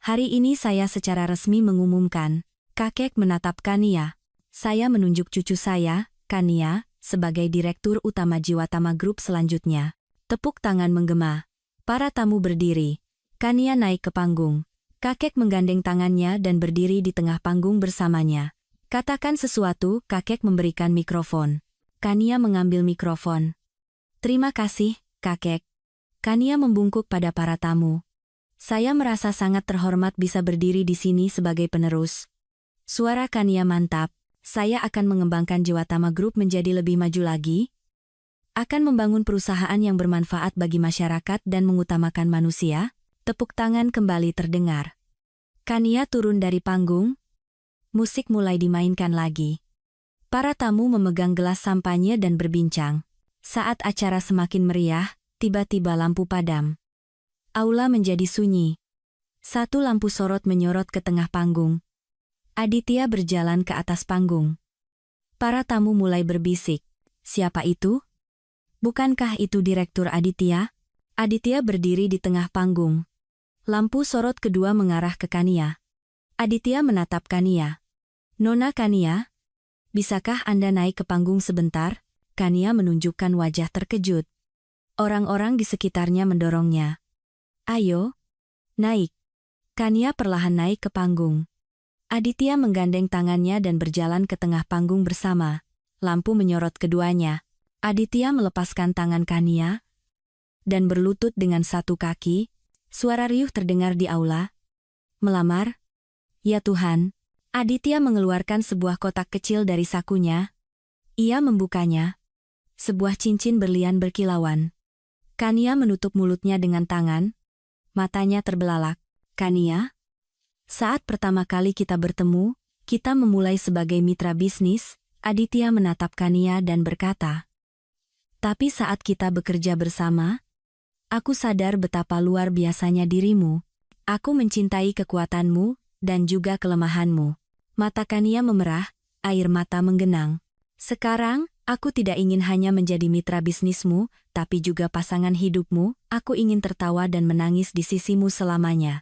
hari ini saya secara resmi mengumumkan. Kakek menatap Kania. Saya menunjuk cucu saya, Kania, sebagai Direktur Utama Jiwatama Group selanjutnya. Tepuk tangan menggema. Para tamu berdiri. Kania naik ke panggung. Kakek menggandeng tangannya dan berdiri di tengah panggung bersamanya. Katakan sesuatu, kakek memberikan mikrofon. Kania mengambil mikrofon. Terima kasih, kakek. Kania membungkuk pada para tamu. Saya merasa sangat terhormat bisa berdiri di sini sebagai penerus. Suara Kania mantap. Saya akan mengembangkan Jiwatama Group menjadi lebih maju lagi. Akan membangun perusahaan yang bermanfaat bagi masyarakat dan mengutamakan manusia. Tepuk tangan kembali terdengar. Kania turun dari panggung. Musik mulai dimainkan lagi. Para tamu memegang gelas sampanye dan berbincang. Saat acara semakin meriah, tiba-tiba lampu padam. Aula menjadi sunyi. Satu lampu sorot menyorot ke tengah panggung. Aditya berjalan ke atas panggung. Para tamu mulai berbisik. Siapa itu? Bukankah itu Direktur Aditya? Aditya berdiri di tengah panggung. Lampu sorot kedua mengarah ke Kania. Aditya menatap Kania. Nona Kania, bisakah Anda naik ke panggung sebentar? Kania menunjukkan wajah terkejut. Orang-orang di sekitarnya mendorongnya. Ayo, naik. Kania perlahan naik ke panggung. Aditya menggandeng tangannya dan berjalan ke tengah panggung bersama. Lampu menyorot keduanya. Aditya melepaskan tangan Kania dan berlutut dengan satu kaki. Suara riuh terdengar di aula. Melamar? Ya Tuhan. Aditya mengeluarkan sebuah kotak kecil dari sakunya. Ia membukanya. Sebuah cincin berlian berkilauan. Kania menutup mulutnya dengan tangan. Matanya terbelalak. Kania? Saat pertama kali kita bertemu, kita memulai sebagai mitra bisnis. Aditya menatap Kania dan berkata, tapi saat kita bekerja bersama, aku sadar betapa luar biasanya dirimu. Aku mencintai kekuatanmu dan juga kelemahanmu. Mata Kania memerah, air mata menggenang. Sekarang, aku tidak ingin hanya menjadi mitra bisnismu, tapi juga pasangan hidupmu. Aku ingin tertawa dan menangis di sisimu selamanya.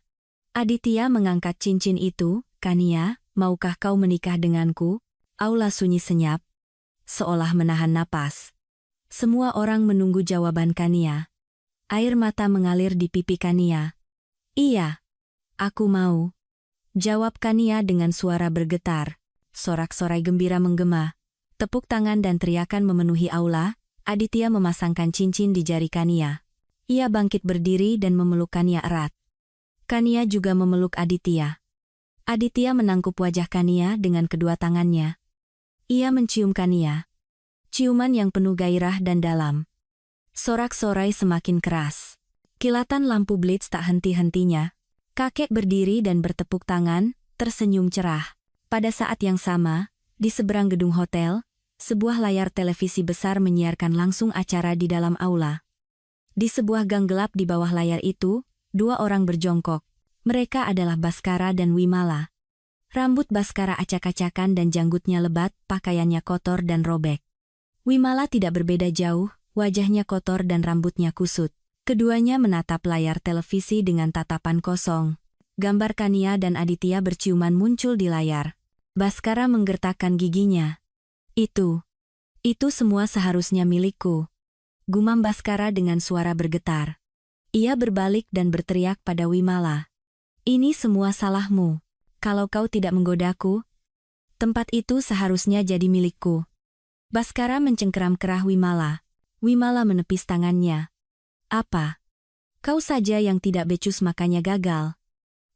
Aditya mengangkat cincin itu. Kania, maukah kau menikah denganku? Aula sunyi senyap, seolah menahan napas. Semua orang menunggu jawaban Kania. Air mata mengalir di pipi Kania. Iya, aku mau. Jawab Kania dengan suara bergetar. Sorak-sorai gembira menggema. Tepuk tangan dan teriakan memenuhi aula. Aditya memasangkan cincin di jari Kania. Ia bangkit berdiri dan memeluk Kania erat. Kania juga memeluk Aditya. Aditya menangkup wajah Kania dengan kedua tangannya. Ia mencium Kania. Ciuman yang penuh gairah dan dalam. Sorak-sorai semakin keras. Kilatan lampu blitz tak henti-hentinya. Kakek berdiri dan bertepuk tangan, tersenyum cerah. Pada saat yang sama, di seberang gedung hotel, sebuah layar televisi besar menyiarkan langsung acara di dalam aula. Di sebuah gang gelap di bawah layar itu, dua orang berjongkok. Mereka adalah Baskara dan Wimala. Rambut Baskara acak-acakan dan janggutnya lebat, pakaiannya kotor dan robek. Wimala tidak berbeda jauh, wajahnya kotor dan rambutnya kusut. Keduanya menatap layar televisi dengan tatapan kosong. Gambar Kania dan Aditya berciuman muncul di layar. Baskara menggertakkan giginya. Itu semua seharusnya milikku. Gumam Baskara dengan suara bergetar. Ia berbalik dan berteriak pada Wimala. Ini semua salahmu. Kalau kau tidak menggodaku, tempat itu seharusnya jadi milikku. Baskara mencengkeram kerah Wimala. Wimala menepis tangannya. Apa? Kau saja yang tidak becus makanya gagal.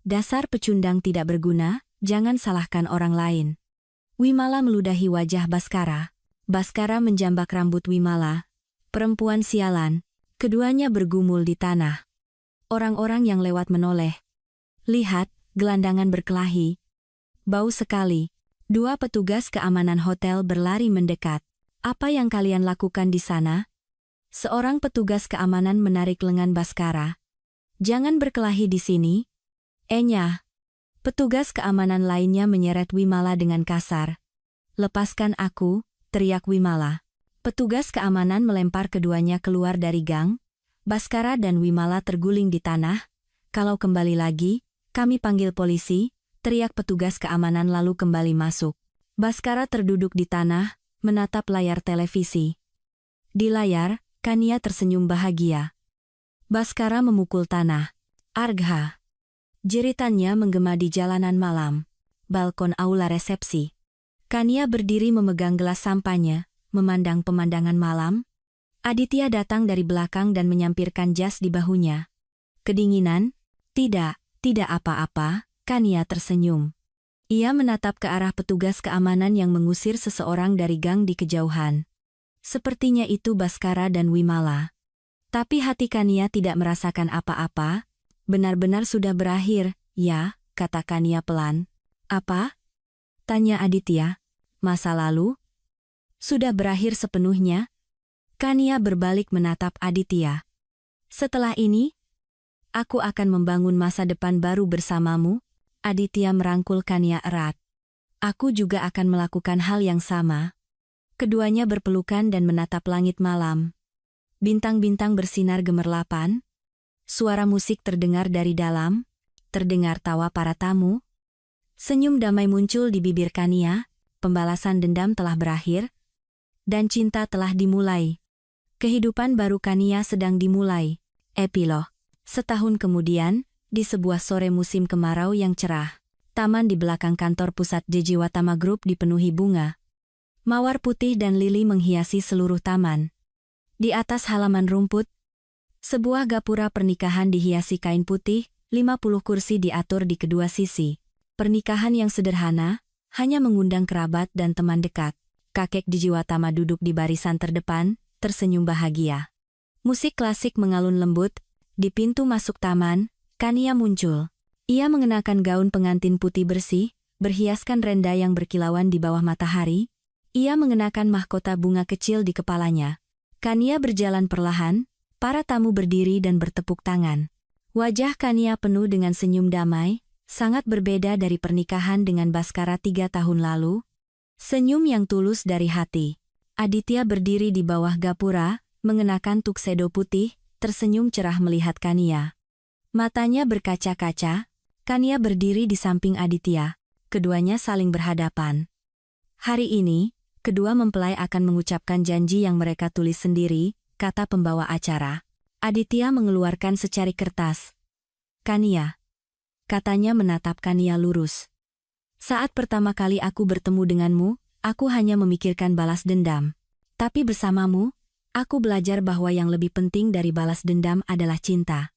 Dasar pecundang tidak berguna, jangan salahkan orang lain. Wimala meludahi wajah Baskara. Baskara menjambak rambut Wimala. Perempuan sialan. Keduanya bergumul di tanah. Orang-orang yang lewat menoleh. Lihat, gelandangan berkelahi. Bau sekali. Dua petugas keamanan hotel berlari mendekat. Apa yang kalian lakukan di sana? Seorang petugas keamanan menarik lengan Baskara. Jangan berkelahi di sini. Enyah. Petugas keamanan lainnya menyeret Wimala dengan kasar. Lepaskan aku, teriak Wimala. Petugas keamanan melempar keduanya keluar dari gang. Baskara dan Wimala terguling di tanah. Kalau kembali lagi, kami panggil polisi, teriak petugas keamanan lalu kembali masuk. Baskara terduduk di tanah, menatap layar televisi. Di layar, Kania tersenyum bahagia. Baskara memukul tanah. Argha. Jeritannya menggema di jalanan malam. Balkon aula resepsi. Kania berdiri memegang gelas sampahnya, memandang pemandangan malam. Aditya datang dari belakang dan menyampirkan jas di bahunya. Kedinginan? Tidak apa-apa, Kania tersenyum. Ia menatap ke arah petugas keamanan yang mengusir seseorang dari gang di kejauhan. Sepertinya itu Baskara dan Wimala. Tapi hati Kania tidak merasakan apa-apa. Benar-benar sudah berakhir, ya, kata Kania pelan. Apa? Tanya Aditya. Masa lalu? Sudah berakhir sepenuhnya? Kania berbalik menatap Aditya. Setelah ini, aku akan membangun masa depan baru bersamamu. Aditya merangkul Kania erat. Aku juga akan melakukan hal yang sama. Keduanya berpelukan dan menatap langit malam. Bintang-bintang bersinar gemerlapan. Suara musik terdengar dari dalam. Terdengar tawa para tamu. Senyum damai muncul di bibir Kania. Pembalasan dendam telah berakhir. Dan cinta telah dimulai. Kehidupan baru Kania sedang dimulai. Epilog. Setahun kemudian, di sebuah sore musim kemarau yang cerah, taman di belakang kantor pusat Jejiwatama Group dipenuhi bunga. Mawar putih dan lili menghiasi seluruh taman. Di atas halaman rumput, sebuah gapura pernikahan dihiasi kain putih, 50 kursi diatur di kedua sisi. Pernikahan yang sederhana, hanya mengundang kerabat dan teman dekat. Kakek Jejiwatama duduk di barisan terdepan, tersenyum bahagia. Musik klasik mengalun lembut. Di pintu masuk taman, Kania muncul. Ia mengenakan gaun pengantin putih bersih, berhiaskan renda yang berkilauan di bawah matahari. Ia mengenakan mahkota bunga kecil di kepalanya. Kania berjalan perlahan, para tamu berdiri dan bertepuk tangan. Wajah Kania penuh dengan senyum damai, sangat berbeda dari pernikahan dengan Baskara 3 tahun lalu. Senyum yang tulus dari hati. Aditya berdiri di bawah gapura, mengenakan tuxedo putih, tersenyum cerah melihat Kania. Matanya berkaca-kaca. Kania berdiri di samping Aditya. Keduanya saling berhadapan. Hari ini, kedua mempelai akan mengucapkan janji yang mereka tulis sendiri, kata pembawa acara. Aditya mengeluarkan secari kertas. Kania. Katanya menatap Kania lurus. Saat pertama kali aku bertemu denganmu, aku hanya memikirkan balas dendam. Tapi bersamamu, aku belajar bahwa yang lebih penting dari balas dendam adalah cinta.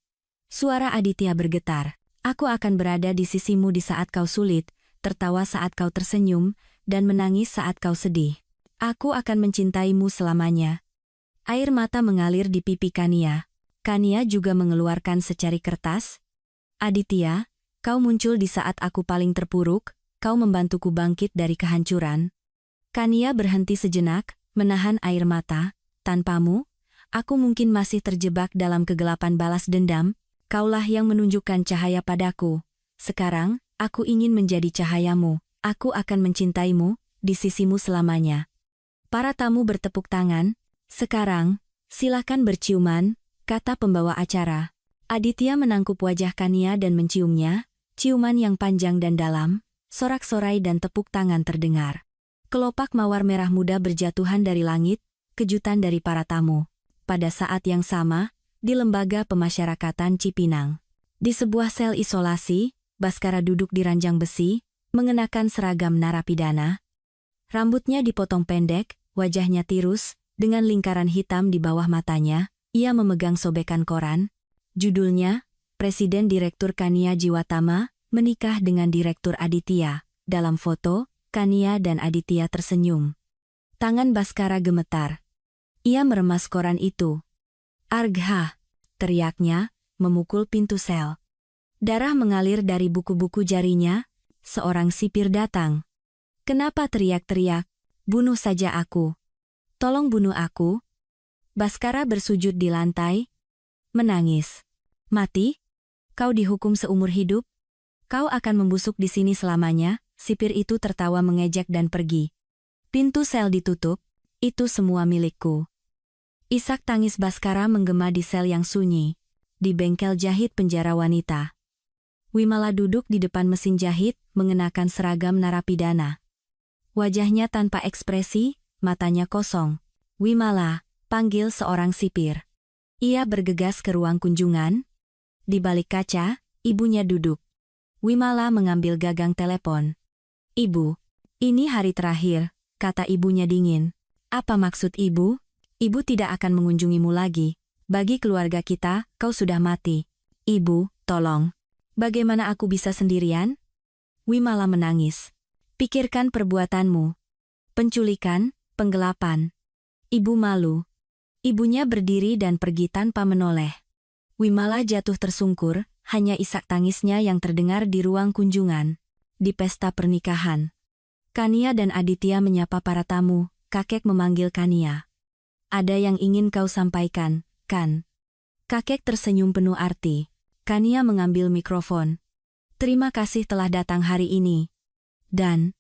Suara Aditya bergetar. Aku akan berada di sisimu di saat kau sulit, tertawa saat kau tersenyum, dan menangis saat kau sedih. Aku akan mencintaimu selamanya. Air mata mengalir di pipi Kania. Kania juga mengeluarkan secari kertas. Aditya, kau muncul di saat aku paling terpuruk, kau membantuku bangkit dari kehancuran. Kania berhenti sejenak, menahan air mata. Tanpamu, aku mungkin masih terjebak dalam kegelapan balas dendam. Kaulah yang menunjukkan cahaya padaku. Sekarang, aku ingin menjadi cahayamu. Aku akan mencintaimu, di sisimu selamanya. Para tamu bertepuk tangan. Sekarang, silakan berciuman, kata pembawa acara. Aditya menangkup wajah Kania dan menciumnya. Ciuman yang panjang dan dalam, sorak-sorai dan tepuk tangan terdengar. Kelopak mawar merah muda berjatuhan dari langit. Kejutan dari para tamu. Pada saat yang sama, di Lembaga Pemasyarakatan Cipinang. Di sebuah sel isolasi, Baskara duduk di ranjang besi, mengenakan seragam narapidana. Rambutnya dipotong pendek, wajahnya tirus, dengan lingkaran hitam di bawah matanya. Ia memegang sobekan koran. Judulnya, Presiden Direktur Kania Jiwatama, menikah dengan Direktur Aditya. Dalam foto, Kania dan Aditya tersenyum. Tangan Baskara gemetar. Ia meremas koran itu. Argha, teriaknya, memukul pintu sel. Darah mengalir dari buku-buku jarinya. Seorang sipir datang. Kenapa teriak-teriak? Bunuh saja aku. Tolong bunuh aku. Baskara bersujud di lantai. Menangis. Mati? Kau dihukum seumur hidup? Kau akan membusuk di sini selamanya. Sipir itu tertawa mengejek dan pergi. Pintu sel ditutup. Itu semua milikku. Isak tangis Baskara menggema di sel yang sunyi. Di bengkel jahit penjara wanita. Wimala duduk di depan mesin jahit, mengenakan seragam narapidana. Wajahnya tanpa ekspresi, matanya kosong. Wimala, panggil seorang sipir. Ia bergegas ke ruang kunjungan. Di balik kaca, ibunya duduk. Wimala mengambil gagang telepon. Ibu, ini hari terakhir, kata ibunya dingin. Apa maksud ibu? Ibu tidak akan mengunjungimu lagi. Bagi keluarga kita, kau sudah mati. Ibu, tolong. Bagaimana aku bisa sendirian? Wimala menangis. Pikirkan perbuatanmu. Penculikan, penggelapan. Ibu malu. Ibunya berdiri dan pergi tanpa menoleh. Wimala jatuh tersungkur, hanya isak tangisnya yang terdengar di ruang kunjungan. Di pesta pernikahan, Kania dan Aditya menyapa para tamu. Kakek memanggil Kania. "Ada yang ingin kau sampaikan, kan?" Kakek tersenyum penuh arti. Kania mengambil mikrofon. "Terima kasih telah datang hari ini. Dan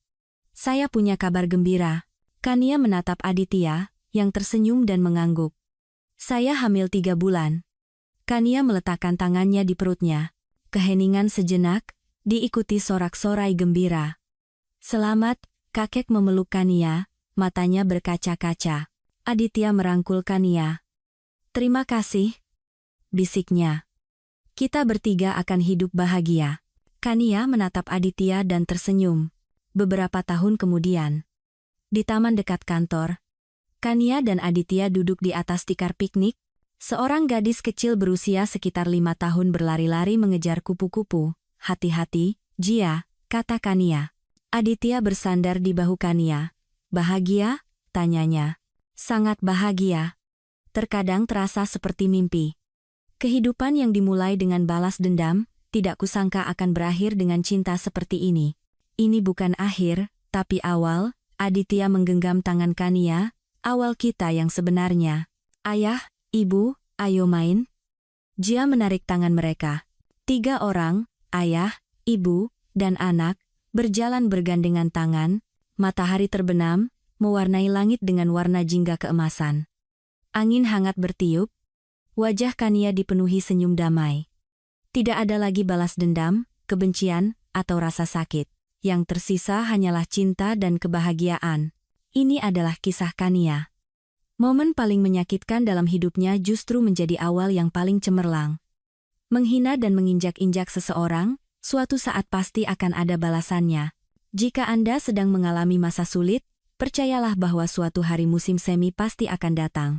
saya punya kabar gembira." Kania menatap Aditya, yang tersenyum dan mengangguk. "Saya hamil 3 bulan." Kania meletakkan tangannya di perutnya. Keheningan sejenak, diikuti sorak-sorai gembira. "Selamat," kakek memeluk Kania, matanya berkaca-kaca. Aditya merangkul Kania. "Terima kasih," bisiknya. "Kita bertiga akan hidup bahagia." Kania menatap Aditya dan tersenyum. Beberapa tahun kemudian, di taman dekat kantor, Kania dan Aditya duduk di atas tikar piknik. Seorang gadis kecil berusia sekitar 5 tahun berlari-lari mengejar kupu-kupu. "Hati-hati, Jia," kata Kania. Aditya bersandar di bahu Kania. "Bahagia?" tanyanya. "Sangat bahagia. Terkadang terasa seperti mimpi." Kehidupan yang dimulai dengan balas dendam, tidak kusangka akan berakhir dengan cinta seperti ini. "Ini bukan akhir, tapi awal." Aditya menggenggam tangan Kania. "Awal kita yang sebenarnya." "Ayah, Ibu, ayo main." Jia menarik tangan mereka. 3 orang, ayah, ibu, dan anak, berjalan bergandengan tangan. Matahari terbenam, mewarnai langit dengan warna jingga keemasan. Angin hangat bertiup. Wajah Kania dipenuhi senyum damai. Tidak ada lagi balas dendam, kebencian, atau rasa sakit. Yang tersisa hanyalah cinta dan kebahagiaan. Ini adalah kisah Kania. Momen paling menyakitkan dalam hidupnya justru menjadi awal yang paling cemerlang. Menghina dan menginjak-injak seseorang, suatu saat pasti akan ada balasannya. Jika Anda sedang mengalami masa sulit, percayalah bahwa suatu hari musim semi pasti akan datang.